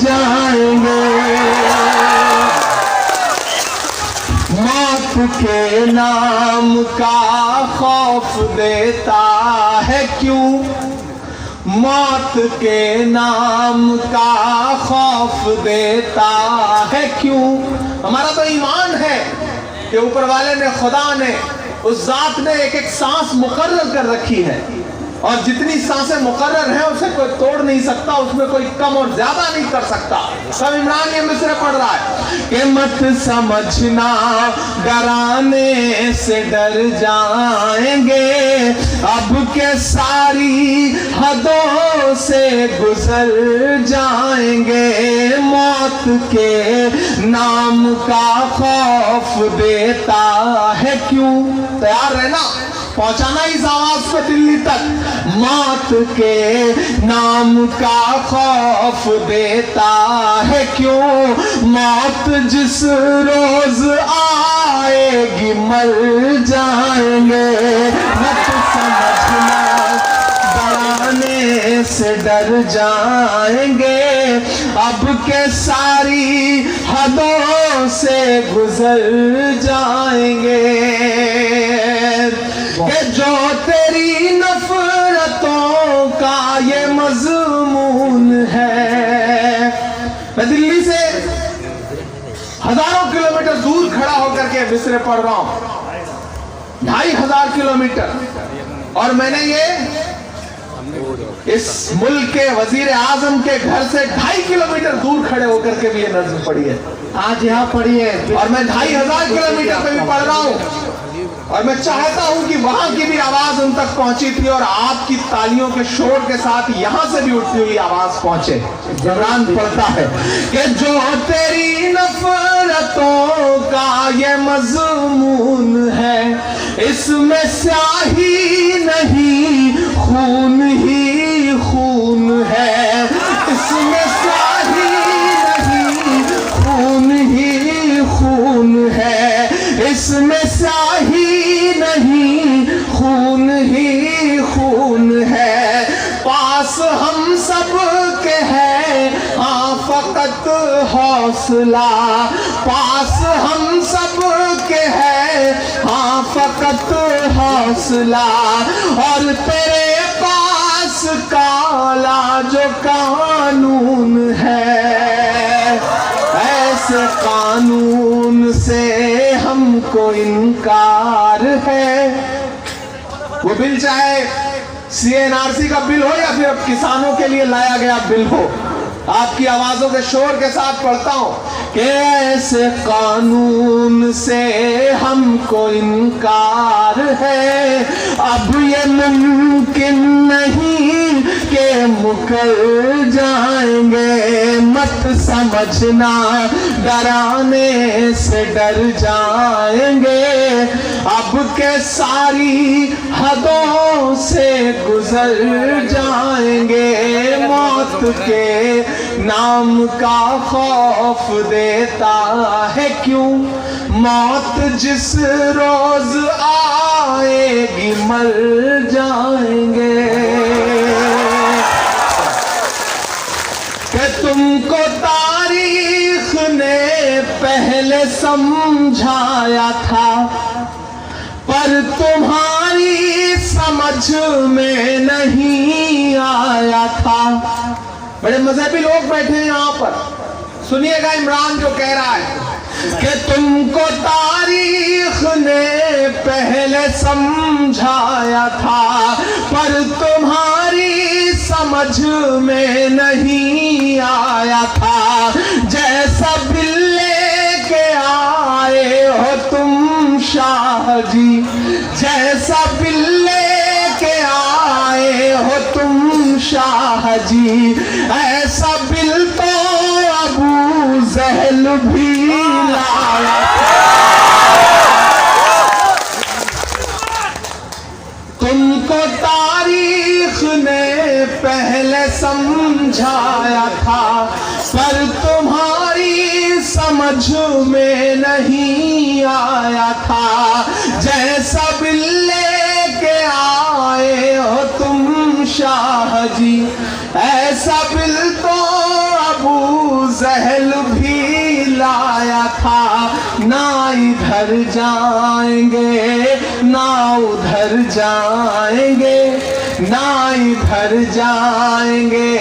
जाएंगे। मौत के नाम का खौफ देता है क्यों, मौत के नाम का खौफ देता है क्यों? हमारा तो ईमान है कि ऊपर वाले ने, खुदा ने, उस जात ने एक एक सांस मुकर्रर कर रखी है, और जितनी सांसें मुकर्रर हैं उसे कोई तोड़ नहीं सकता, उसमें कोई कम और ज्यादा नहीं कर सकता। सब इमरान ये मिसरे पढ़ रहा है कि मत समझना डराने से डर जाएंगे, अब के सारी हदों से गुजर जाएंगे, मौत के नाम का खौफ देता है क्यों? तैयार रहना, पहुंचाना इस आवाज पे दिल्ली तक। मौत के नाम का खौफ देता है क्यों? मौत जिस रोज आएगी मर जाएंगे, मत समझना डराने से डर जाएंगे, अब के सारी हदों से गुजर जाएंगे, कि जो तेरी नफरतों का ये मजमून है। मैं दिल्ली से हजारों किलोमीटर दूर खड़ा होकर के मिसरे पढ़ रहा हूं, 2500 किलोमीटर, और मैंने ये इस मुल्क के वजीर आजम के घर से 2.5 किलोमीटर दूर खड़े होकर के भी ये नज्म पढ़ी है। आज यहाँ पढ़ी है, और मैं 2500 किलोमीटर पे भी पढ़ रहा हूँ, और मैं चाहता हूं कि वहां की भी आवाज उन तक पहुंची थी, और आपकी तालियों के शोर के साथ यहां से भी उठती हुई आवाज पहुंचे। इमरान पढ़ता है कि जो तेरी नफरतों का ये मजमून है, इसमें स्याही नहीं खून ही खून है, इसमें स्याही नहीं खून ही खून है, इसमें स्याही नहीं खून ही खून है, पास हम सब के है हाँ फकत हौसला, पास हम सब के है हाँ फकत हौसला, और तेरे पास काला जो कानून है, ऐसे कानून से हमको इनकार है। वो बिल चाहे CNRC का बिल हो या फिर अब किसानों के लिए लाया गया बिल हो, आपकी आवाजों के शोर के साथ पढ़ता हूं कि ऐसे कानून से हमको इनकार है, अब ये मुमकिन नहीं कि मुकर जाएंगे, मत समझना डराने से डर जाएंगे, अब के सारी हदों से गुजर जाएंगे, मौत के नाम का खौफ देता है क्यों? मौत जिस रोज आएगी मर जाएंगे, कि तुमको तारीख ने पहले समझाया था, पर तुम्हारी समझ में नहीं आया था। बड़े मजहबी लोग बैठे हैं यहाँ पर, सुनिएगा इमरान जो कह रहा है कि तुमको तारीख ने पहले समझाया था, पर तुम्हारी समझ में नहीं आया था, जैसा बिल लेके आए हो तुम शाह जी, जैसा बिल लेके आए हो तुम शाह जी, ऐसा बिल तो अबू जहल भी लाया। तुमको तारीख ने पहले समझाया था, पर तुम्हारी समझ में नहीं आया था, जैसा बिल लेके आए हो तुम शाह जी, ऐसा बिल तो अबू जहल भी लाया था, ना इधर जाएंगे ना उधर जाएंगे, ना इधर जाएंगे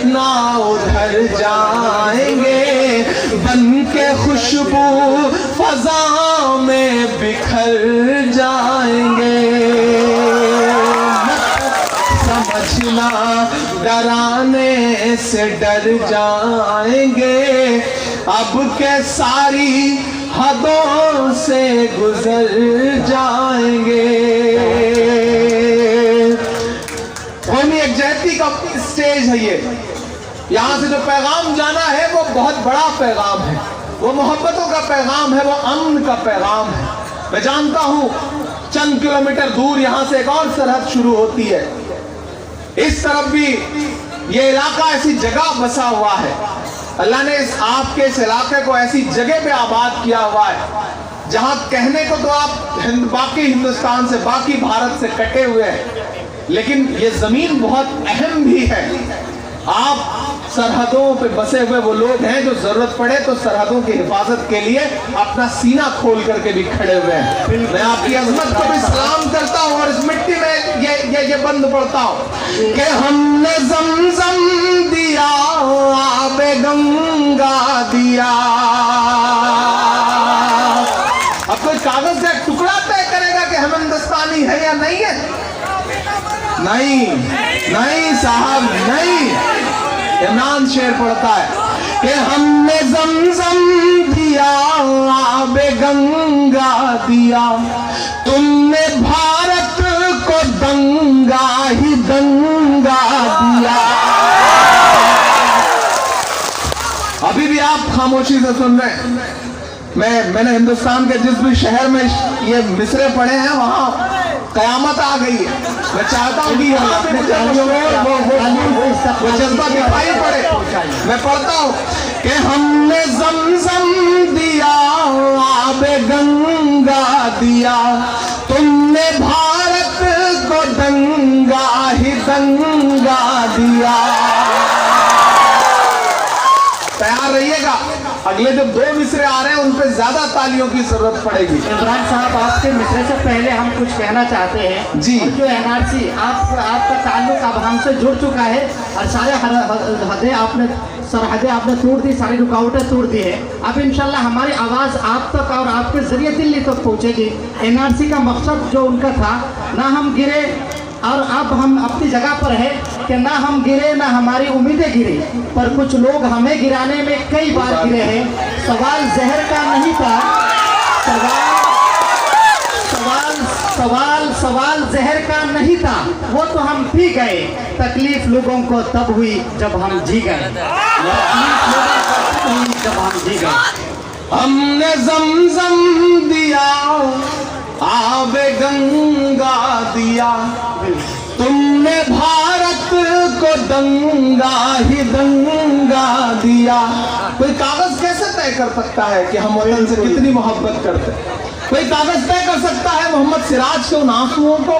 ना उधर जाएंगे, बन के खुशबू फजा में बिखर जाएंगे। समझना डराने से डर जाएंगे, अब के सारी हदों से गुजर जाएंगे। कौमी यकजहती का स्टेज है ये। यहाँ से जो पैगाम जाना है वो बहुत बड़ा पैगाम है, वो मोहब्बतों का पैगाम है, वो अमन का पैगाम है। मैं जानता हूँ चंद किलोमीटर दूर यहाँ से एक और सरहद शुरू होती है, इस तरफ भी ये इलाका ऐसी जगह बसा हुआ है। अल्लाह ने आपके इस इलाके को ऐसी जगह पे आबाद किया हुआ है जहां कहने को तो आप बाकी हिंदुस्तान से, बाकी भारत से कटे हुए हैं, लेकिन ये जमीन बहुत अहम भी है। आप सरहदों पे बसे हुए वो लोग हैं जो जरूरत पड़े तो सरहदों की हिफाजत के लिए अपना सीना खोल करके भी खड़े हुए हैं। मैं आपकी अजमत को भी सलाम करता हूँ और इस मिट्टी में ये बंद पड़ता हूँ कि हमने ज़मज़म दिया, आबे गंगा दिया। अब कोई कागज का टुकड़ा तय करेगा कि हम हिंदुस्तानी है या नहीं है? नहीं, नहीं साहब, नहीं। इमरान शेर पढ़ता है कि हमने ज़मज़म दिया, आबे गंगा दिया, तुमने भारत को दंगा ही दंगा दिया। अभी भी आप खामोशी से सुन रहे हैं। मैंने हिंदुस्तान के जिस भी शहर में ये मिसरे पढ़े हैं वहां कयामत आ गई है। मैं चाहता हूँ कि यहाँ पे वो जज्बा दिखाई पड़े। मैं पढ़ता हूँ कि हमने ज़मज़म दिया, आबे गंगा दिया, तुमने भारत को दंगा ही दंगा दिया। तैयार रहिएगा, अगले जो दो मिसरे आ रहे हैं उन पे ज्यादा तालियों की जरूरत पड़ेगी। इमरान साहब, आपके मिसरे से पहले हम कुछ कहना चाहते हैं जी। जो एनआरसी आपका ताल्लुक अब हमसे जुड़ चुका है और सारे हदें आपने सरहदें आपने तोड़ दी, सारी रुकावटें तोड़ दी है। अब इंशाल्लाह हमारी आवाज़ आप तक और आपके जरिए दिल्ली तक पहुँचेगी। एनआरसी का मकसद जो उनका था, ना हम गिरे और अब हम अपनी जगह पर है कि ना हम गिरे ना हमारी उम्मीदें गिरी, पर कुछ लोग हमें गिराने में कई बार गिरे हैं। सवाल जहर का नहीं था, सवाल जहर का नहीं था, वो तो हम पी गए। तकलीफ लोगों को तब हुई जब हम जी गए, जब हम जी गए। हमने ज़मज़म दिया, आबे गंगा दिया, तुमने भारत को दंगा ही दंगा दिया। कोई कागज कैसे तय कर सकता है कि हम वतन से कितनी मोहब्बत करते हैं? कोई कागज तय कर सकता है मोहम्मद सिराज के उन आंसुओं को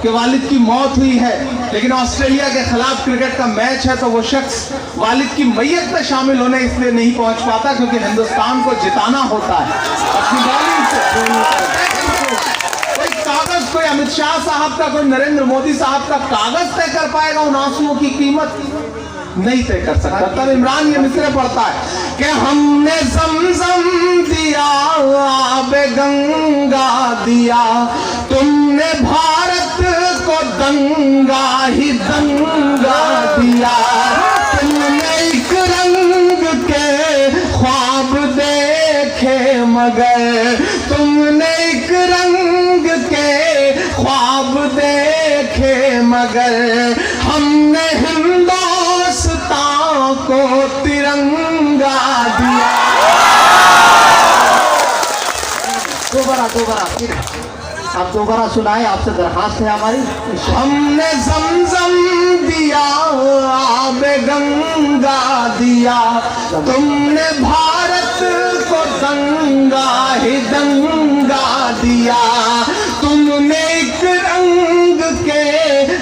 कि वालिद की मौत हुई है, लेकिन ऑस्ट्रेलिया के खिलाफ क्रिकेट का मैच है तो वो शख्स वालिद की मैयत में शामिल होने इसलिए नहीं पहुंच पाता क्योंकि हिंदुस्तान को जिताना होता है अपनी बॉलिंग से। कोई कागज, कोई अमित शाह साहब का, कोई नरेंद्र मोदी साहब का कागज तय कर पाएगा उन आंसुओं की कीमत? नहीं तय कर सकता। तब इमरान ये मिसरे पढ़ता है कि हमने ज़मज़म दिया, आबे गंगा दिया, तुमने भारत को दंगा ही दंगा दिया, तुमने एक रंग के ख्वाब देखे मगर, तुमने एक रंग के ख्वाब देखे मगर, हमने हिंदुस्तान को तिरंगा दिया। दोबारा आप दोबारा सुनाए, आपसे दरखास्त है हमारी। हमने ज़मज़म दिया, आबे गंगा दिया, तुमने भारत को दंगा ही दंगा दिया, तुमने एक रंग के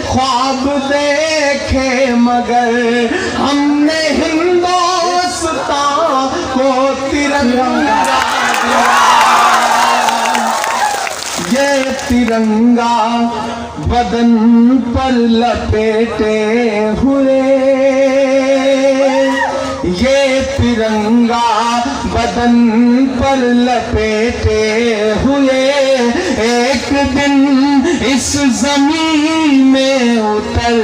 ख्वाब देखे मगर, हमने हिंदुस्तान को तिरंगा दिया। ये तिरंगा बदन पर लपेटे हुए, ये तिरंगा बदन पर लपेटे हुए एक दिन इस जमीन में उतर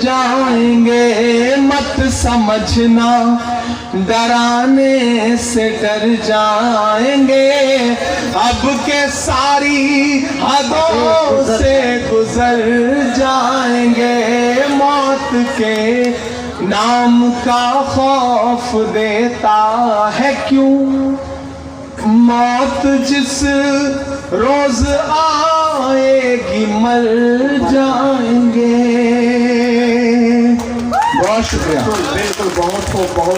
जाएंगे। मत समझना डराने से डर जाएंगे, अब के सारी हदों से गुजर जाएंगे। मौत के नाम का खौफ देता है क्यों, मौत जिस रोज आएगी मर जाएंगे। बहुत शुक्रिया। बिल्कुल बहुत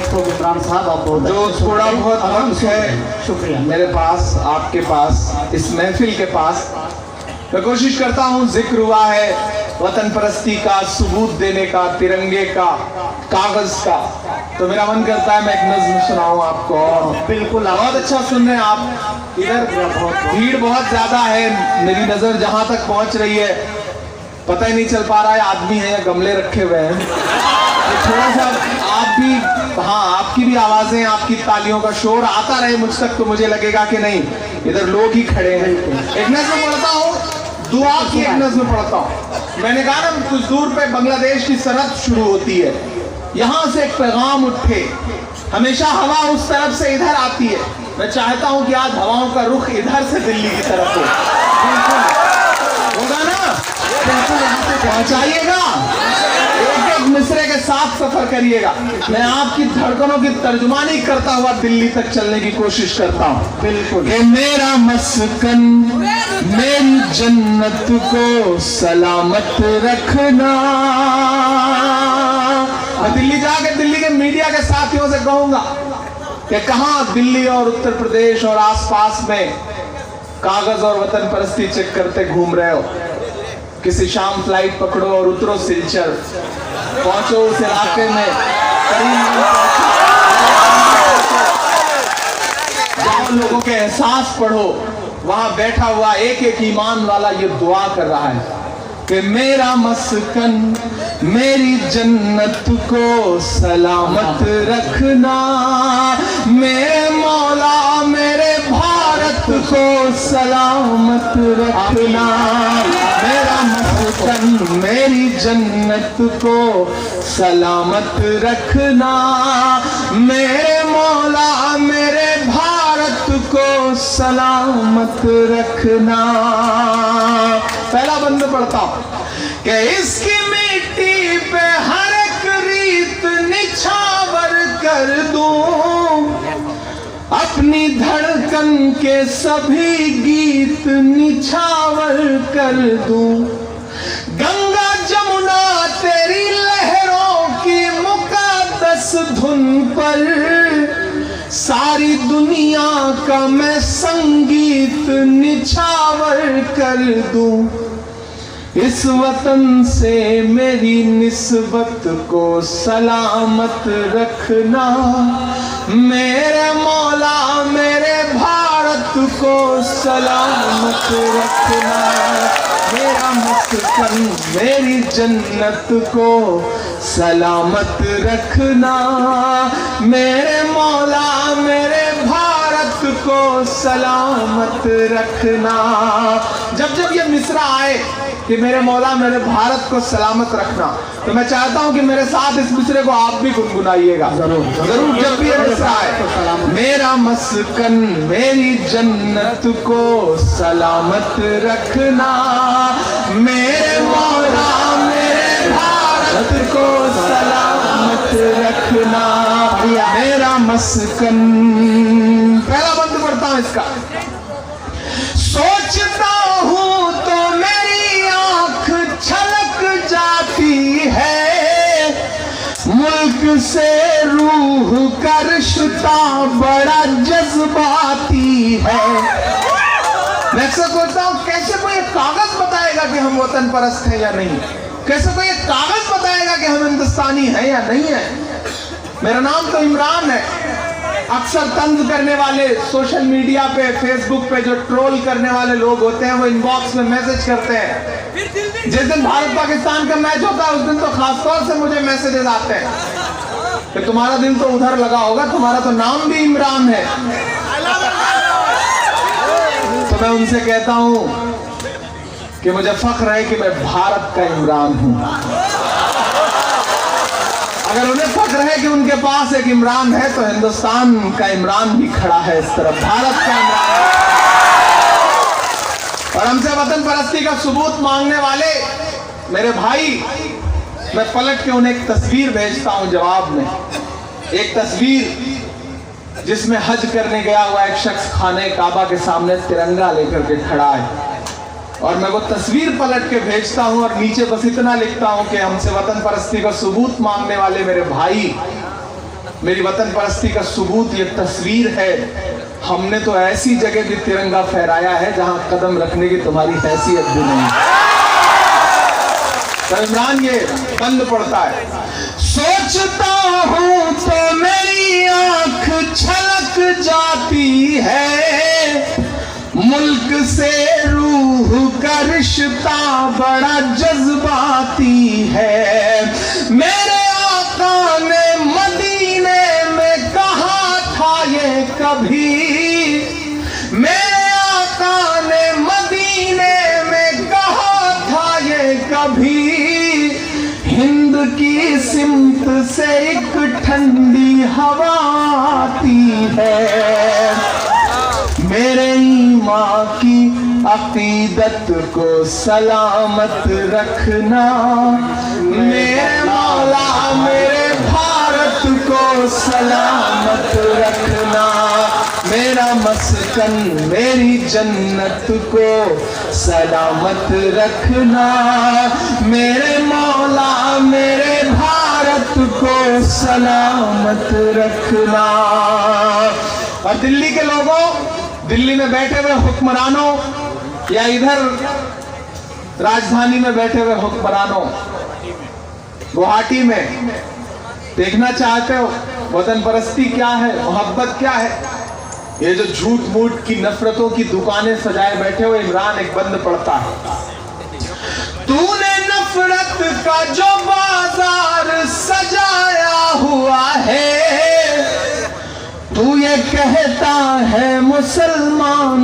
खूब इमरान साहब, आप बहुत जो थोड़ा बहुत वक्त है शुक्रिया मेरे पास, आपके पास, इस महफिल के पास, मैं कोशिश करता हूँ, जिक्र हुआ है वतन परस्ती का, सबूत देने का, तिरंगे का, कागज का, तो मेरा मन करता है मैं एक नज्म सुनाऊं आपको। बिल्कुल बहुत अच्छा सुन रहे हैं आप। इधर भीड़ बहुत ज्यादा है, मेरी नजर जहां तक पहुंच रही है पता ही नहीं चल पा रहा है आदमी है या गमले रखे हुए हैं। तो थोड़ा सा आप भी, हाँ आपकी भी आवाजें, आपकी तालियों का शोर आता रहे मुझ तक, तो मुझे लगेगा कि नहीं इधर लोग ही खड़े हैं। एक नज्म पढ़ता हूँ, दुआ की एक नज्म पढ़ता हूँ। मैंने कहा ना कुछ दूर पे बांग्लादेश की सरहद शुरू होती है, यहां से एक पैगाम उठे, हमेशा हवा उस तरफ से इधर आती है। मैं चाहता हूं कि आज हवाओं का रुख इधर से दिल्ली की तरफ हो। होगा ना? यहाँ से पहुंचाइएगा, एक एक मिसरे के साथ सफर करिएगा। मैं आपकी धड़कनों की तर्जुमानी करता हुआ दिल्ली तक चलने की कोशिश करता हूँ। बिल्कुल। कि मेरा मस्कन मेरी जन्नत को सलामत रखना। मैं दिल्ली जाके दिल्ली के मीडिया के साथियों से कहूंगा कि कहां दिल्ली और उत्तर प्रदेश और आसपास में कागज और वतन परस्ती चेक करते घूम रहे हो, किसी शाम फ्लाइट पकड़ो और उतरो सिलचर, पहुंचो उस इलाके में, जाओ लोगों के एहसास पढ़ो। वहां बैठा हुआ एक एक ईमान वाला ये दुआ कर रहा है कि मेरा मस्कन मेरी जन्नत को सलामत रखना। मेरे मौला मेरे भारत को सलामत रखना। मेरा मस्कन मेरी जन्नत को सलामत रखना। मेरे मौला मेरे भारत को सलामत रखना। पहला बंद पढ़ता हूं कि इसकी मिट्टी पे हर एक रीत निछावर कर दूं, अपनी धड़कन के सभी गीत निछावर कर दूं। गंगा जमुना तेरी लहरों की मुकद्दस धुन पर सारी दुनिया का मैं संगीत निछावर कर दूं। इस वतन से मेरी निस्बत को सलामत रखना। मेरे मौला मेरे भारत को सलामत रखना। मेरा मस्कन मेरी जन्नत को सलामत रखना। मेरे मौला मेरे भारत को सलामत रखना। जब जब ये मिसरा आए कि मेरे मौला मेरे भारत को सलामत रखना, तो मैं चाहता हूं कि मेरे साथ इस मिसरे को आप भी गुनगुनाइएगा जरूर जरूर। जब भी ये मिसरा आए, मेरा मस्कन मेरी जन्नत को सलामत रखना। मेरे मौला मेरे भारत को सलामत रखना। मेरा मस्कन, पहला बंद पढ़ता हूं इसका। सोचता हूं तो मेरी आंख छलक जाती है, मुल्क से रूह का रिश्ता बड़ा जज्बाती है। मैं अक्सर सोचता हूं कैसे कोई कागज बताएगा कि हम वतन परस्त हैं या नहीं, कैसे कोई कागज बताएगा कि हम हिंदुस्तानी हैं या नहीं है। मेरा नाम तो इमरान है, अक्सर तंज करने वाले, सोशल मीडिया पे, फेसबुक पे जो ट्रोल करने वाले लोग होते हैं, वो इनबॉक्स में मैसेज करते हैं। जिस दिन भारत पाकिस्तान का मैच होता है उस दिन तो खासतौर से मुझे मैसेजेस आते हैं कि तुम्हारा दिन तो उधर लगा होगा, तुम्हारा तो नाम भी इमरान है। तो मैं उनसे कहता हूं कि मुझे फख्र है कि मैं भारत का इमरान हूं। अगर उन्हें फख्र है कि उनके पास एक इमरान है, तो हिंदुस्तान का इमरान भी खड़ा है इस तरफ, भारत का इमरान है। और हमसे वतन परस्ती का सबूत मांगने वाले मेरे भाई, मैं पलट के उन्हें एक तस्वीर भेजता हूं जवाब में। एक तस्वीर जिसमें हज करने गया हुआ एक शख्स खाने काबा के सामने तिरंगा लेकर के खड़ा है, और मैं वो तस्वीर पलट के भेजता हूं और नीचे बस इतना लिखता हूं कि हमसे वतन परस्ती का सबूत मांगने वाले मेरे भाई, मेरी वतन परस्ती का सबूत ये तस्वीर है। हमने तो ऐसी जगह भी तिरंगा फहराया है जहां कदम रखने की तुम्हारी हैसियत भी नहीं। तो इमरान ये बंद पड़ता है, सोचता हूं तो मेरी आंख छलक जाती है, मुल्क से रूह का रिश्ता बड़ा जज्बाती है। मेरे आका ने मदीने में कहा था ये कभी, मेरे आका ने मदीने में कहा था ये कभी, हिंद की सिमत से एक ठंडी हवा आती है। मेरे ईमान की अकीदत को सलामत रखना, मेरे मौला मेरे भारत को सलामत रखना, मेरा मस्कन मेरी जन्नत को सलामत रखना, मेरे मौला मेरे भारत को सलामत रखना। और दिल्ली के लोगों, दिल्ली में बैठे हुए हुक्मरानों, या इधर राजधानी में बैठे हुए हुक्मरानों, गुवाहाटी में देखना चाहते हो वतन परस्ती क्या है, मोहब्बत क्या है? ये जो झूठ मूठ की नफरतों की दुकानें सजाए बैठे हुए इमरान एक बंद पड़ता है, तूने नफरत का जो बाजार सजाया हुआ है, तू ये कहता है मुसलमान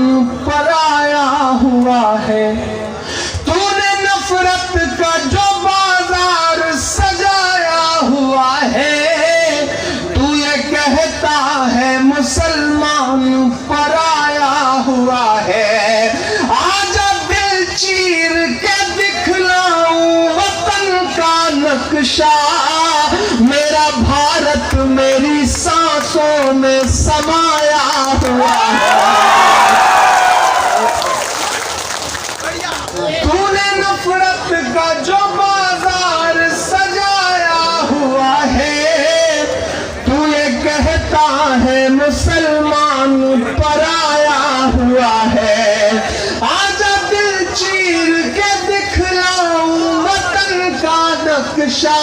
पराया हुआ है। तूने नफरत का जो बाजार सजाया हुआ है, तू ये कहता है मुसलमान पराया हुआ है। आजा दिल चीर के दिखलाऊं वतन का नक्शा, मेरा भारत मेरी सांसों में समाया हुआ है। तूने नफरत का जो बाजार सजाया हुआ है, तू ये कहता है मुसलमान पराया हुआ है। आजा दिल चीर के दिखलाऊं वतन का नक्शा,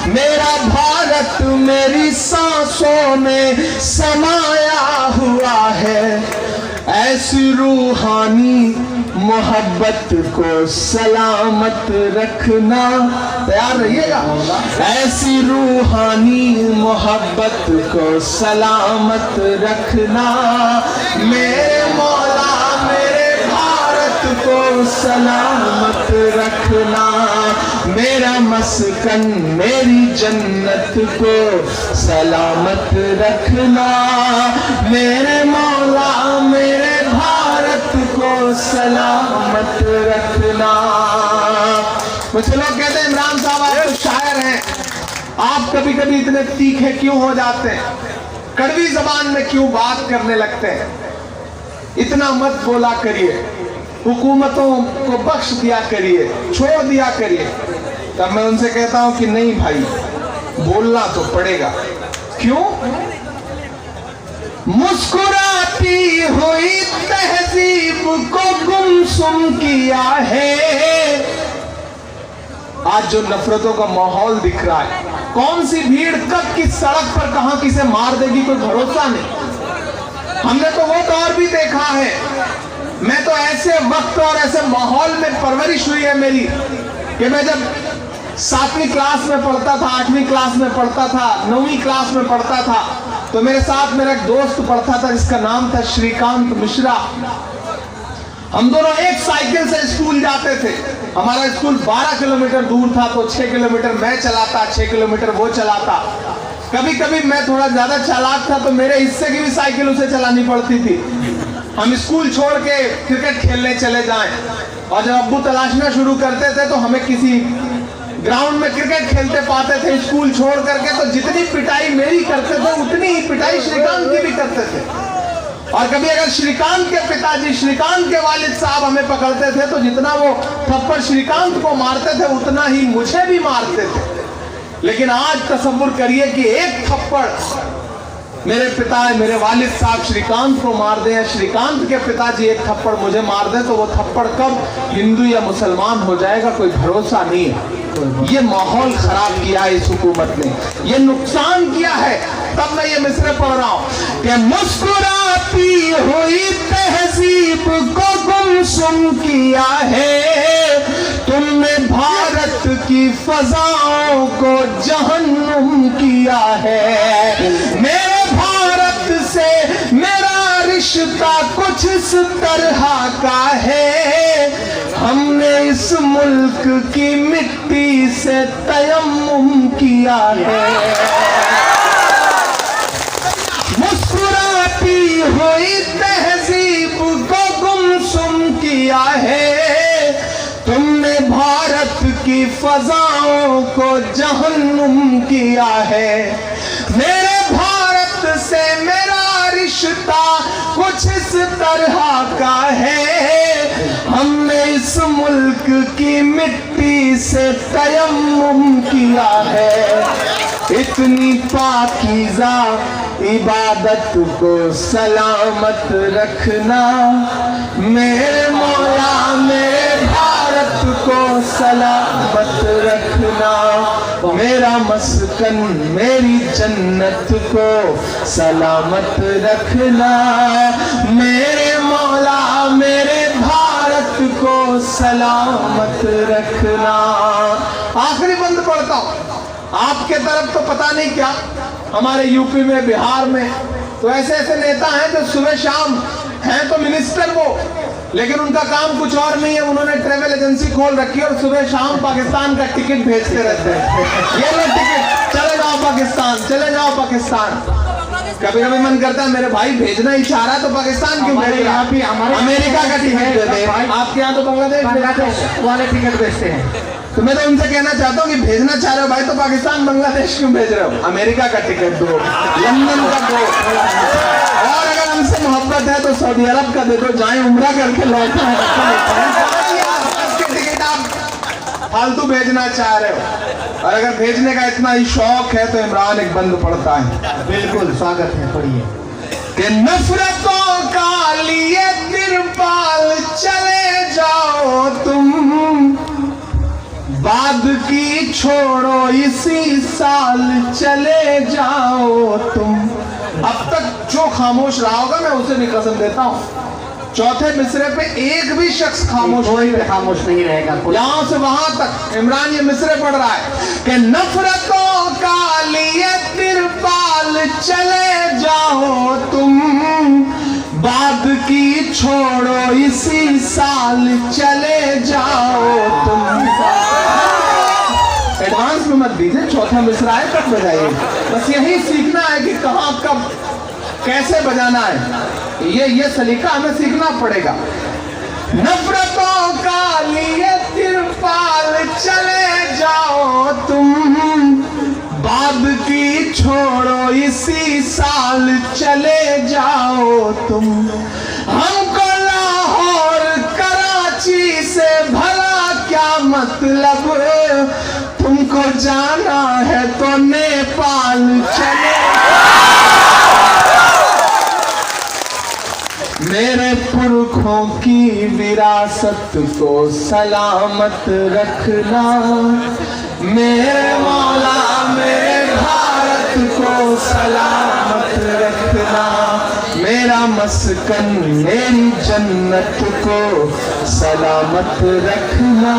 मेरा भारत मेरी सांसों में समाया हुआ है। ऐसी रूहानी मोहब्बत को सलामत रखना, तैयार रहिएगा, ऐसी रूहानी मोहब्बत को सलामत रखना, मेरे मौला मेरे भारत को सलामत रखना, मेरा मस्कन मेरी जन्नत को सलामत रखना, मेरे मौला मेरे भारत को सलामत रखना। कुछ लोग कहते हैं इमरान साहब आप तो शायर हैं, आप कभी कभी इतने तीखे क्यों हो जाते हैं, कड़वी जबान में क्यों बात करने लगते हैं, इतना मत बोला करिए, हुकूमतों को बख्श दिया करिए, छोड़ दिया करिए। तब मैं उनसे कहता हूं कि नहीं भाई, बोलना तो पड़ेगा। क्यों? मुस्कुराती हुई तहजीब को गुमसुम किया है। आज जो नफरतों का माहौल दिख रहा है, कौन सी भीड़ कब किस सड़क पर कहां किसे मार देगी कोई भरोसा नहीं। हमने तो वो दौर भी देखा है। मैं तो ऐसे वक्त और ऐसे माहौल में परवरिश हुई है मेरी कि मैं जब 7वीं क्लास में पढ़ता था, 8वीं क्लास में पढ़ता था, 9वीं क्लास में पढ़ता था, तो मेरे साथ मेरा एक दोस्त पढ़ता था जिसका नाम था श्रीकांत मिश्रा। हम दोनों एक साइकिल से स्कूल जाते थे। हमारा स्कूल 12 किलोमीटर दूर था, तो 6 किलोमीटर मैं चलाता, 6 किलोमीटर वो चलाता। कभी कभी मैं थोड़ा ज्यादा चालाक था तो मेरे हिस्से की भी साइकिल उसे चलानी पड़ती थी। हम स्कूल छोड़ के क्रिकेट खेलने चले जाएं, और जब अब्बू तलाशना शुरू करते थे तो हमें किसी ग्राउंड में क्रिकेट खेलते पाते थे स्कूल छोड़ करके, तो जितनी पिटाई मेरी करते थे उतनी ही पिटाई श्रीकांत की भी करते थे। और कभी अगर श्रीकांत के पिताजी, श्रीकांत के वालिद साहब हमें पकड़ते थे तो जितना वो थप्पड़ श्रीकांत को मारते थे उतना ही मुझे भी मारते थे। लेकिन आज तसव्वुर करिए कि एक थप्पड़ मेरे पिता, मेरे वालिद साहब श्रीकांत को मार दें, या श्रीकांत के पिताजी एक थप्पड़ मुझे मार दें, तो वो थप्पड़ कब हिंदू या मुसलमान हो जाएगा कोई भरोसा नहीं है। ये माहौल खराब किया है इस हुकूमत ने, ये नुकसान किया है। तब मैं ये मिसरे पढ़ रहा हूं कि मुस्कुराती हुई तहजीब को गुमसुम किया है तुमने, भारत की फजाओं को जहन्नुम किया है। मेरे भारत से मेरा रिश्ता कुछ इस तरह का है, हमने इस मुल्क की मिट्टी से तयम्मुम किया है। मुस्कुराती हुई तहजीब को गुमसुम किया है तुमने, भारत की फजाओं को जहन्नुम किया है। मेरे भारत से मेरा रिश्ता कुछ इस तरह का है, हमने इस मुल्क की मिट्टी से तयम्मुम किया है। इतनी पाकीज़ा इबादत को सलामत रखना मेरे मौला, मेरे भारत को सलामत रखना, मेरा मस्कन मेरी जन्नत को सलामत रखना, मेरे मौला मेरे भारत को सलामत रखना। आखिरी बंद पढ़ता हूं। आपके तरफ तो पता नहीं क्या, हमारे यूपी में, बिहार में तो ऐसे ऐसे नेता हैं जो सुबह शाम हैं तो मिनिस्टर वो, लेकिन उनका काम कुछ और नहीं है। उन्होंने ट्रेवल एजेंसी खोल रखी है और सुबह शाम पाकिस्तान का टिकट भेजते रहते हैं। ये लो टिकट, चले जाओ पाकिस्तान, चले जाओ पाकिस्तान। कभी कभी मन करता है मेरे भाई भेजना ही चाह रहा है तो पाकिस्तान क्यों भेज रहा है? अमेरिका का टिकट दे दे। आपके यहाँ तो बांग्लादेश वाले टिकट भेजते हैं। तो मैं तो उनसे कहना चाहता हूँ कि भेजना चाह रहे हो भाई तो पाकिस्तान बांग्लादेश क्यों भेज रहे हो? अमेरिका का टिकट दो, लंदन का दो, और अगर हमसे मोहब्बत है तो सऊदी अरब का दे दो, जाए उम्रा करके लौटा टिकट आप फालतू भेजना चाह रहे हो। और अगर भेजने का इतना ही शौक है तो इमरान एक बंद पड़ता है। बिल्कुल स्वागत है, पढ़िए। कि नफरतों का लिए तिरपाल चले जाओ तुम, बाद की छोड़ो इसी साल चले जाओ तुम। अब तक जो खामोश रहा होगा मैं उसे भी कसम देता हूँ, चौथे मिसरे पे एक भी शख्स खामोश नहीं रहेगा। यहां से वहां तक इमरान ये मिसरे पढ़ रहा है कि नफरतों का लिए तिरपाल चले जाओ तुम, बाद की छोड़ो इसी साल चले जाओ तुम। एडवांस में मत दीजिए, चौथा मिसरा है तब बजाइए। बस यही सीखना है कि कहाँ कब कैसे बजाना है, ये सलीका हमें सीखना पड़ेगा। नफरतों का लिए तिरपाल चले जाओ तुम, बाद की छोड़ो इसी साल चले जाओ तुम। हमको लाहौर कराची से भला क्या मतलब, तुमको जाना है तो नेपाल चले। मेरे पुरख पुरखों की विरासत को सलामत रखना, मेरे मौला मेरे भारत को सलामत रखना, मेरा मस्कन मेरी जन्नत को सलामत रखना,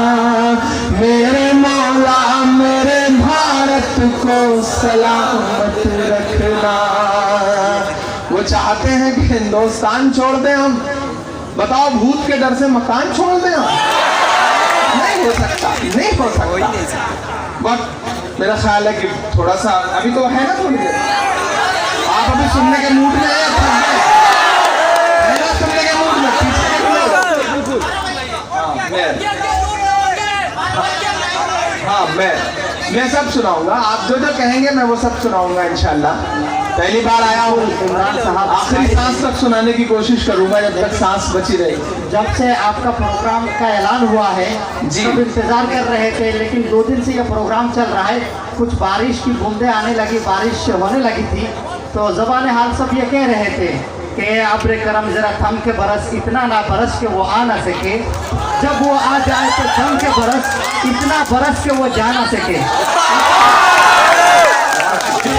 मेरे मौला मेरे भारत को सलामत रखना। वो चाहते हैं कि हिंदुस्तान छोड़ दें हम। बताओ, भूत के डर से मकान छोड़ दें हम? नहीं हो सकता, नहीं हो सकता। बट मेरा ख्याल है कि थोड़ा सा अभी तो है ना, थोड़ी देर आप अभी सुनने के मूड में है ना, सुनने के मूड में हाँ, मैं सब सुनाऊंगा। आप जो जो कहेंगे मैं वो सब सुनाऊंगा इंशाल्लाह। पहली बार आया हूँ, इमरान साहब आखिरी सांस तक सुनाने की कोशिश करूंगा जब तक सांस बची रही। जब से आपका प्रोग्राम का ऐलान हुआ है जी। सब इंतजार कर रहे थे, लेकिन 2 दिन से यह प्रोग्राम चल रहा है। कुछ बारिश की बूंदें आने लगी, बारिश होने लगी थी, तो ज़बान हाल सब ये कह रहे थे कि अब्र करम जरा थम के बरस, इतना ना बरस के वो आ ना सके, जब वो आ जाए तो थम के बरस, इतना बरस के वो जा ना सके।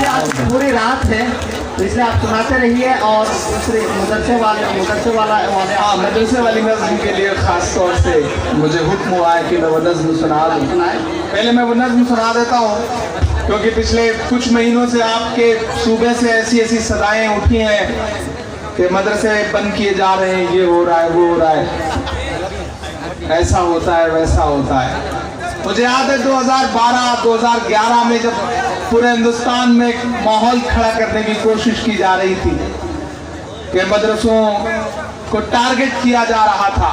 आज पूरी रात है, तो इसलिए आप सुनाते रहिए। और दूसरे मदरसे वाले हाँ, मदरसे वाली नज़्म के लिए ख़ास तौर से मुझे हुक्म हुआ है कि मैं वो नज़्म सुना दूँ। पहले मैं वो नज़्म सुना देता हूँ, क्योंकि पिछले कुछ महीनों से आपके सूबे से ऐसी ऐसी सदाएं उठी हैं कि मदरसे बंद किए जा रहे हैं, ये हो रहा है, वो हो रहा है, ऐसा होता है, वैसा होता है। मुझे याद है 2012-2011 में जब पूरे हिंदुस्तान में एक माहौल खड़ा करने की कोशिश की जा रही थी कि मदरसों को टारगेट किया जा रहा था।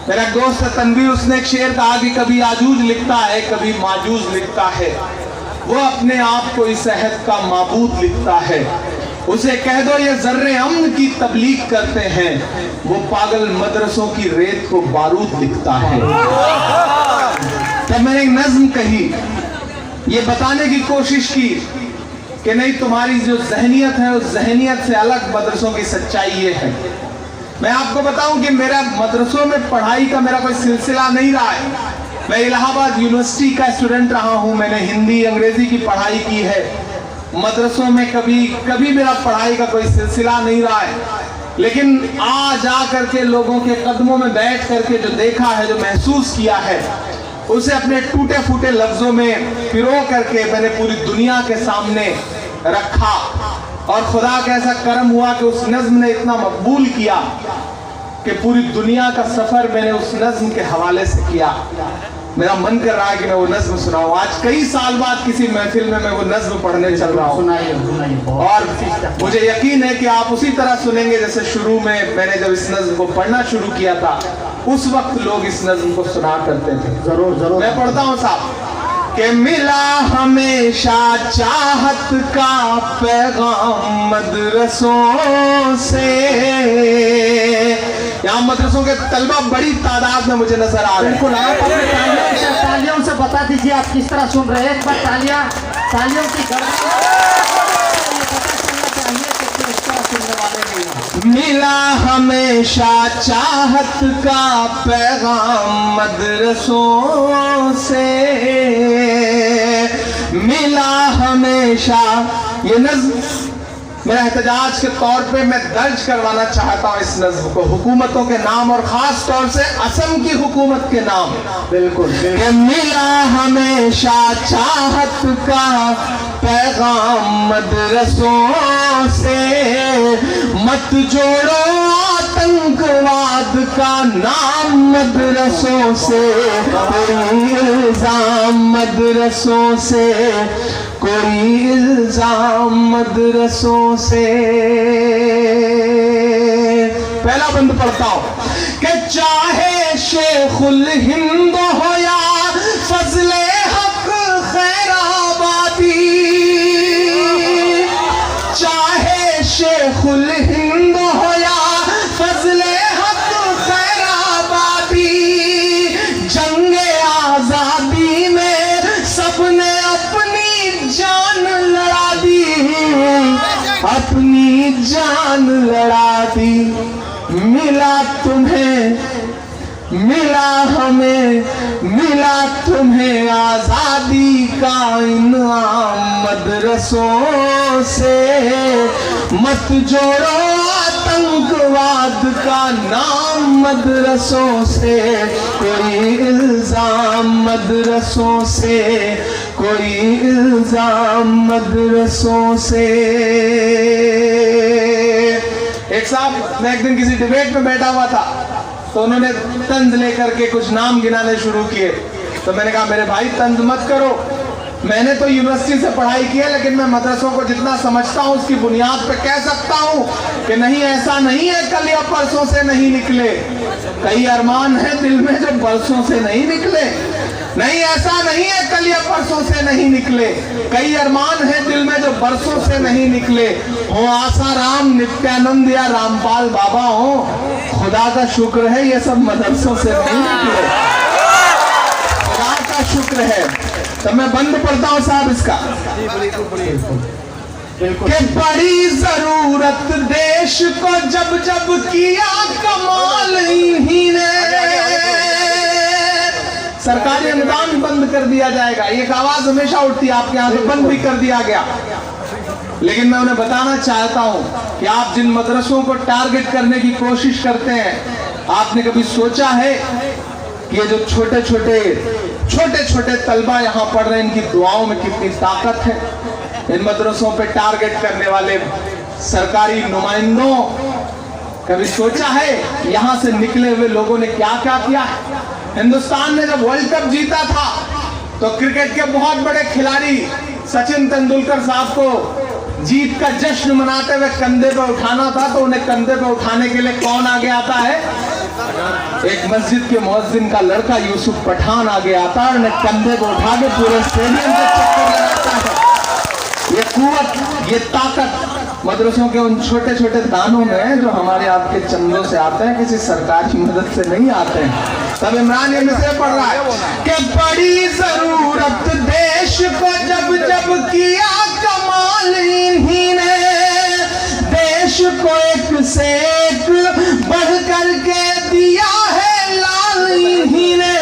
मेरा दोस्त तनवीर, उसने एक शेर कहा कि कभी आजूज लिखता है, कभी माजूज लिखता है, वो अपने आप को इस अहद का माबूद लिखता है। उसे कह दो ये जर्रे अमन की तबलीग करते हैं, वो पागल मदरसों की रेत को बारूद लिखता है। तब मैंने एक नज्म कही, ये बताने की कोशिश की कि नहीं, तुम्हारी जो जहनियत है उस जहनियत से अलग मदरसों की सच्चाई ये है। मैं आपको बताऊं कि मेरा मदरसों में पढ़ाई का मेरा कोई सिलसिला नहीं रहा है। मैं इलाहाबाद यूनिवर्सिटी का स्टूडेंट रहा हूं, मैंने हिंदी अंग्रेजी की पढ़ाई की है। मदरसों में कभी मेरा पढ़ाई का कोई सिलसिला नहीं रहा है, लेकिन आज आ करके लोगों के कदमों में बैठ करके जो देखा है, जो महसूस किया है, उसे अपने टूटे फूटे लफ्जों में पिरो करके मैंने पूरी दुनिया के सामने रखा। और खुदा का ऐसा करम हुआ कि उस नज्म ने इतना मकबूल किया कि पूरी दुनिया का सफर मैंने उस नज्म के हवाले से किया। मेरा मन कर रहा है कि मैं वो नज्म सुनाऊं। आज कई साल बाद किसी महफिल में मैं वो नज्म पढ़ने चल रहा हूं, और मुझे यकीन है कि आप उसी तरह सुनेंगे जैसे शुरू में मैंने जब इस नज्म को पढ़ना शुरू किया था, उस वक्त लोग इस नज्म को सुना करते थे। जरूर जरूर मैं पढ़ता हूं साहब कि मिला हमेशा चाहत का पैगाम मदरसों से। यहाँ मदरसों के तलबा बड़ी तादाद में मुझे नजर आ रहे हैं। बिल्कुल, आप अपने तालियों से बता दीजिए आप किस तरह सुन रहे हैं। एक बार तालियों की मिला हमेशा चाहत का पैगाम मदरसों से, मिला हमेशा। ये नज़्म मेरा एहतजाज के तौर पे मैं दर्ज करवाना चाहता हूँ इस नज़्म को, हुकूमतों के नाम और ख़ास तौर से असम की हुकूमत के नाम। बिल्कुल, मिला हमेशा चाहत का पैगाम मदरसों से, मत जोड़ो आतंकवाद का नाम मदरसों से, कोई इल्जाम मदरसों से, कोई इल्जाम मदरसों से। पहला बंद पढ़ता हूं कि चाहे शेखुल हिंद हो या फजले हक खैराबादी, चाहे शेखुल हिंद हो या फजले हक खैराबादी, जंगे आजादी में सबने अपनी जान लड़ा दी, अपनी जान लड़ा दी। मिला तो मिला हमें, मिला तुम्हें आजादी का इनाम मदरसों से। मत जोड़ो आतंकवाद का नाम मदरसों से। कोई इल्जाम मदरसों से, कोई इल्जाम मदरसों से। एक साहब, मैं एक दिन किसी डिबेट में बैठा हुआ था, तो उन्होंने तंज लेकर के कुछ नाम गिनाने शुरू किए। तो मैंने कहा मेरे भाई तंज मत करो, मैंने तो यूनिवर्सिटी से पढ़ाई की है, लेकिन मैं मदरसों को जितना समझता हूँ उसकी बुनियाद पे कह सकता हूँ कि नहीं, ऐसा नहीं है कल या परसों से नहीं निकले। कई अरमान है दिल में जो बरसों से नहीं निकले। नहीं, ऐसा नहीं है कल या परसों से नहीं निकले। कई अरमान है दिल में जो बरसों से नहीं निकले। हो आसाराम, नित्यानंद या रामपाल बाबा हो, खुदा का शुक्र है ये सब मदरसों से नहीं निकले। खुदा का शुक्र है। तो मैं बंद पढ़ता हूँ साहब इसका। कि बड़ी जरूरत देश को जब जब किया कमाल इन्हीं ने। सरकारी अनुदान बंद कर दिया जाएगा, एक आवाज हमेशा उठती है आपके यहाँ, तो बंद भी कर दिया गया। लेकिन मैं उन्हें बताना चाहता हूं कि आप जिन मदरसों को टारगेट करने की कोशिश करते हैं, आपने कभी सोचा है कि ये जो छोटे छोटे तलबा यहाँ पढ़ रहे हैं, इनकी दुआओं में कितनी ताकत है। इन मदरसों पे टारगेट करने वाले सरकारी नुमाइंदों, कभी सोचा है यहाँ से निकले हुए लोगों ने क्या क्या किया? हिंदुस्तान ने जब वर्ल्ड कप जीता था तो क्रिकेट के बहुत बड़े खिलाड़ी सचिन तेंदुलकर साहब को जीत का जश्न मनाते हुए कंधे पे उठाना था, तो उन्हें कंधे पे उठाने के लिए कौन आगे आता है? एक मस्जिद के मुअज्जिन का लड़का यूसुफ पठान आगे आता है और उन्हें कंधे पे उठा के पूरे स्टेडियम पे चक्कर लगाता है। ये कुव्वत, ये ताकत मदरसों के उन छोटे छोटे दानों में है जो हमारे आपके चंदों से आते हैं, किसी सरकारी मदद से नहीं आते हैं। तब इमरान ये मिसरे पढ़ रहा है कि बड़ी जरूरत देश को जब जब किया कमाल इन्हीं ने। देश को एक से एक बढ़ करके दिया है लाल इन्हीं ने,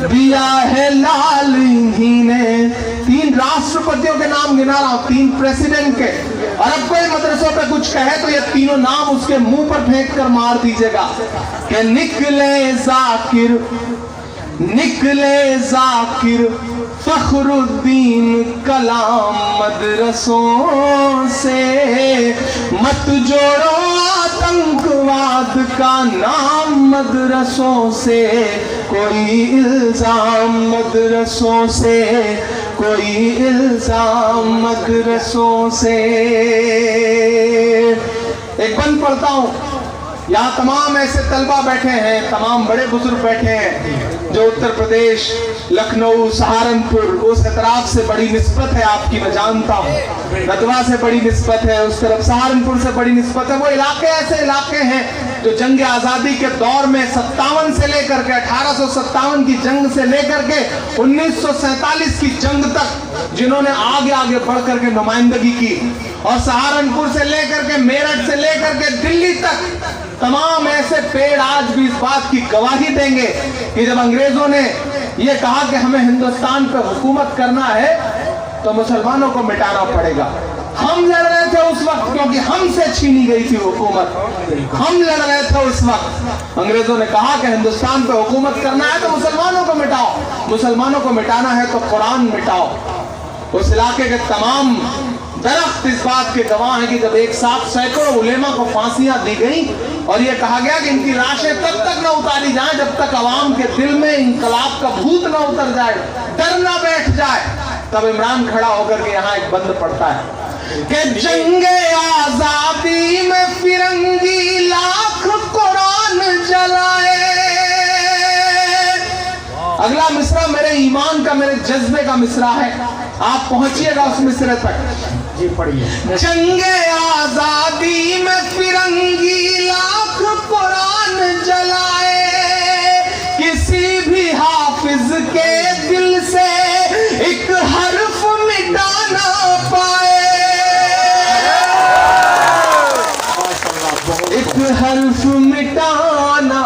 दिया है लाल इन्हीं ने। 3 राष्ट्रपतियों के नाम गिना रहा हूं, 3 प्रेसिडेंट के। और अब कोई मदरसों पे कुछ कहे तो ये तीनों नाम उसके मुंह पर फेंक कर मार दीजिएगा कि निकले जाकिर फखरुद्दीन कलाम मदरसों से। मत जोड़ो आतंकवाद का नाम मदरसों से। कोई इल्जाम मदरसों से, कोई इल्जाम मदरसों से। एक बंद पढ़ता हूं, यहाँ तमाम ऐसे तलबा बैठे हैं, तमाम बड़े बुजुर्ग बैठे हैं जो उत्तर प्रदेश, लखनऊ, सहारनपुर, उस एतराफ से बड़ी निस्बत है आपकी, मैं जानता हूँ। नदवा से बड़ी निस्बत है, उस तरफ सहारनपुर से बड़ी निस्बत है। वो इलाके ऐसे इलाके हैं जो जंग आज़ादी के दौर में 57 से लेकर के 1857 की जंग से लेकर के 1947 की जंग तक जिन्होंने आगे आगे बढ़ करके नुमाइंदगी की, और सहारनपुर से लेकर के मेरठ से लेकर के दिल्ली तक तमाम ऐसे पेड़ आज भी इस बात की गवाही देंगे कि जब अंग्रेजों ने ये कहा कि हमें हिंदुस्तान पे हुकूमत करना है तो मुसलमानों को मिटाना पड़ेगा। हम लड़ रहे थे उस वक्त क्योंकि हमसे छीनी गई थी हुकूमत, हम लड़ रहे थे उस वक्त। अंग्रेजों ने कहा कि हिंदुस्तान पे हुकूमत करना है तो मुसलमानों को मिटाओ, मुसलमानों को मिटाना है तो कुरान मिटाओ। उस इलाके के तमाम दरख्त इस बात के गवाह हैं कि जब एक साथ सैकड़ों उलेमा को फांसियां दी गई और ये कहा गया कि इनकी लाशें तब तक न उतारी जाएं जब तक अवाम के दिल में इंकलाब का भूत न उतर जाए, डर न बैठ जाए, तब इमरान खड़ा होकर के यहाँ एक बंद पड़ता है कि जंगे आजादी में फिरंगी लाख कुरान जलाए। अगला मिसरा मेरे ईमान का, मेरे जज्बे का मिसरा है, आप पहुंचिएगा उस मिसरे तक। जी पढ़िए। जंगे आजादी में फिरंगी लाख कुरान जलाए, किसी भी हाफिज के दिल से एक हर्फ मिटा ना पाए, एक हर्फ मिटा ना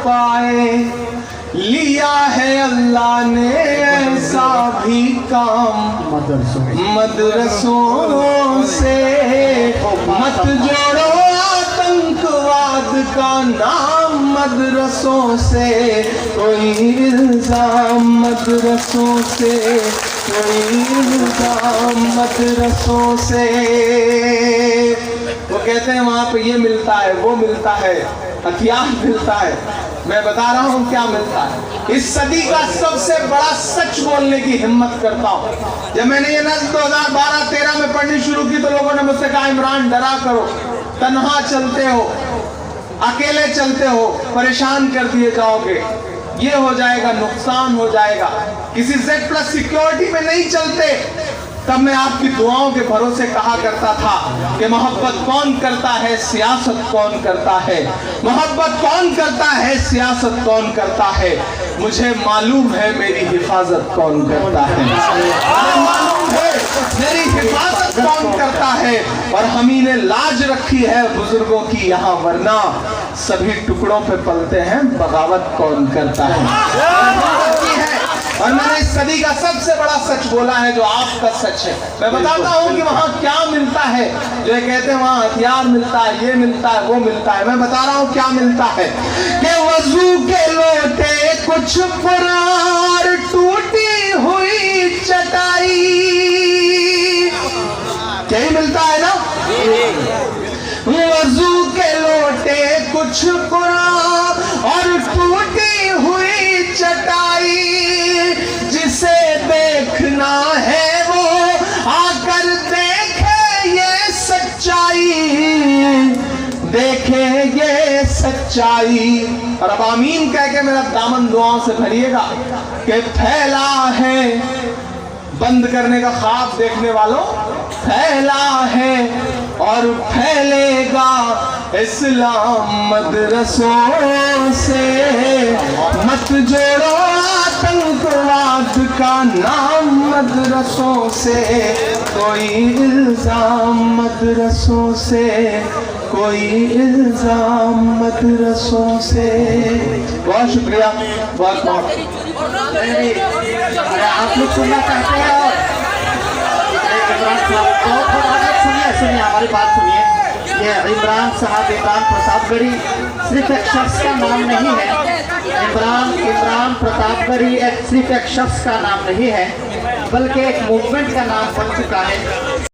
पाए। लिया है अल्लाह ने ऐसा भी काम मदरसों से। मत जोड़ो आतंकवाद का नाम मदरसों से, कोई इल्जाम मदरसों से, कोई इल्जाम मदरसों से। वो कहते हैं वहां पे ये मिलता है, वो मिलता है, हथियार मिलता है। मैं बता रहा हूं क्या मिलता है। इस सदी का सबसे बड़ा सच बोलने की हिम्मत करता हूं। जब मैंने ये नस्ल 2012-13 में पढ़नी शुरू की तो लोगों ने मुझसे कहा, इमरान डरा करो, तन्हा चलते हो, अकेले चलते हो, परेशान कर दिए जाओगे, ये हो जाएगा, नुकसान हो जाएगा, किसी Z+ सिक्योरिटी में नहीं चलते। तब मैं आपकी दुआओं के भरोसे कहा करता था कि मोहब्बत कौन करता है, सियासत कौन करता है, मोहब्बत कौन करता है, सियासत कौन करता है। मुझे मालूम है मेरी हिफाजत कौन करता है, मुझे मालूम है मेरी हिफाजत कौन करता है। और हम ही ने लाज रखी है बुजुर्गों की यहाँ, वरना सभी टुकड़ों पे पलते हैं, बगावत कौन करता है। और मैंने इस सदी का सबसे बड़ा सच बोला है जो आपका सच है। मैं बताता हूँ कि वहाँ क्या मिलता है। जो ये कहते हैं वहाँ हथियार मिलता है, ये मिलता है, वो मिलता है, मैं बता रहा हूँ क्या मिलता है कि वजू के लोटे कुछ फरार, टूटी हुई चटाई, यही मिलता है ना। वजू के लोटे कुछ फरार और टूटी हुई चटाई, जिसे देखना है वो आकर देखे ये सच्चाई, देखे ये सच्चाई। और अब आमीन कह के मेरा दामन दुआओं से भरिएगा कि फैला है, बंद करने का ख्वाब देखने वालों, फैला है और फैलेगा इस्लाम मदरसों से। मत जोड़ो आतंकवाद का नाम मदरसों से, कोई इल्जाम मदरसों से, कोई इल्जाम मदरसों से। बहुत शुक्रिया, बहुत बहुत। अरे आप लोग सुनना चाहते हैं और सुनिए हमारी बात सुनिए। ये इमरान साहब, इमरान प्रतापगढ़ी सिर्फ एक शख्स का नाम नहीं है। इमरान प्रतापगढ़ी सिर्फ एक शख्स का नाम नहीं है, बल्कि एक मूवमेंट का नाम बन चुका है।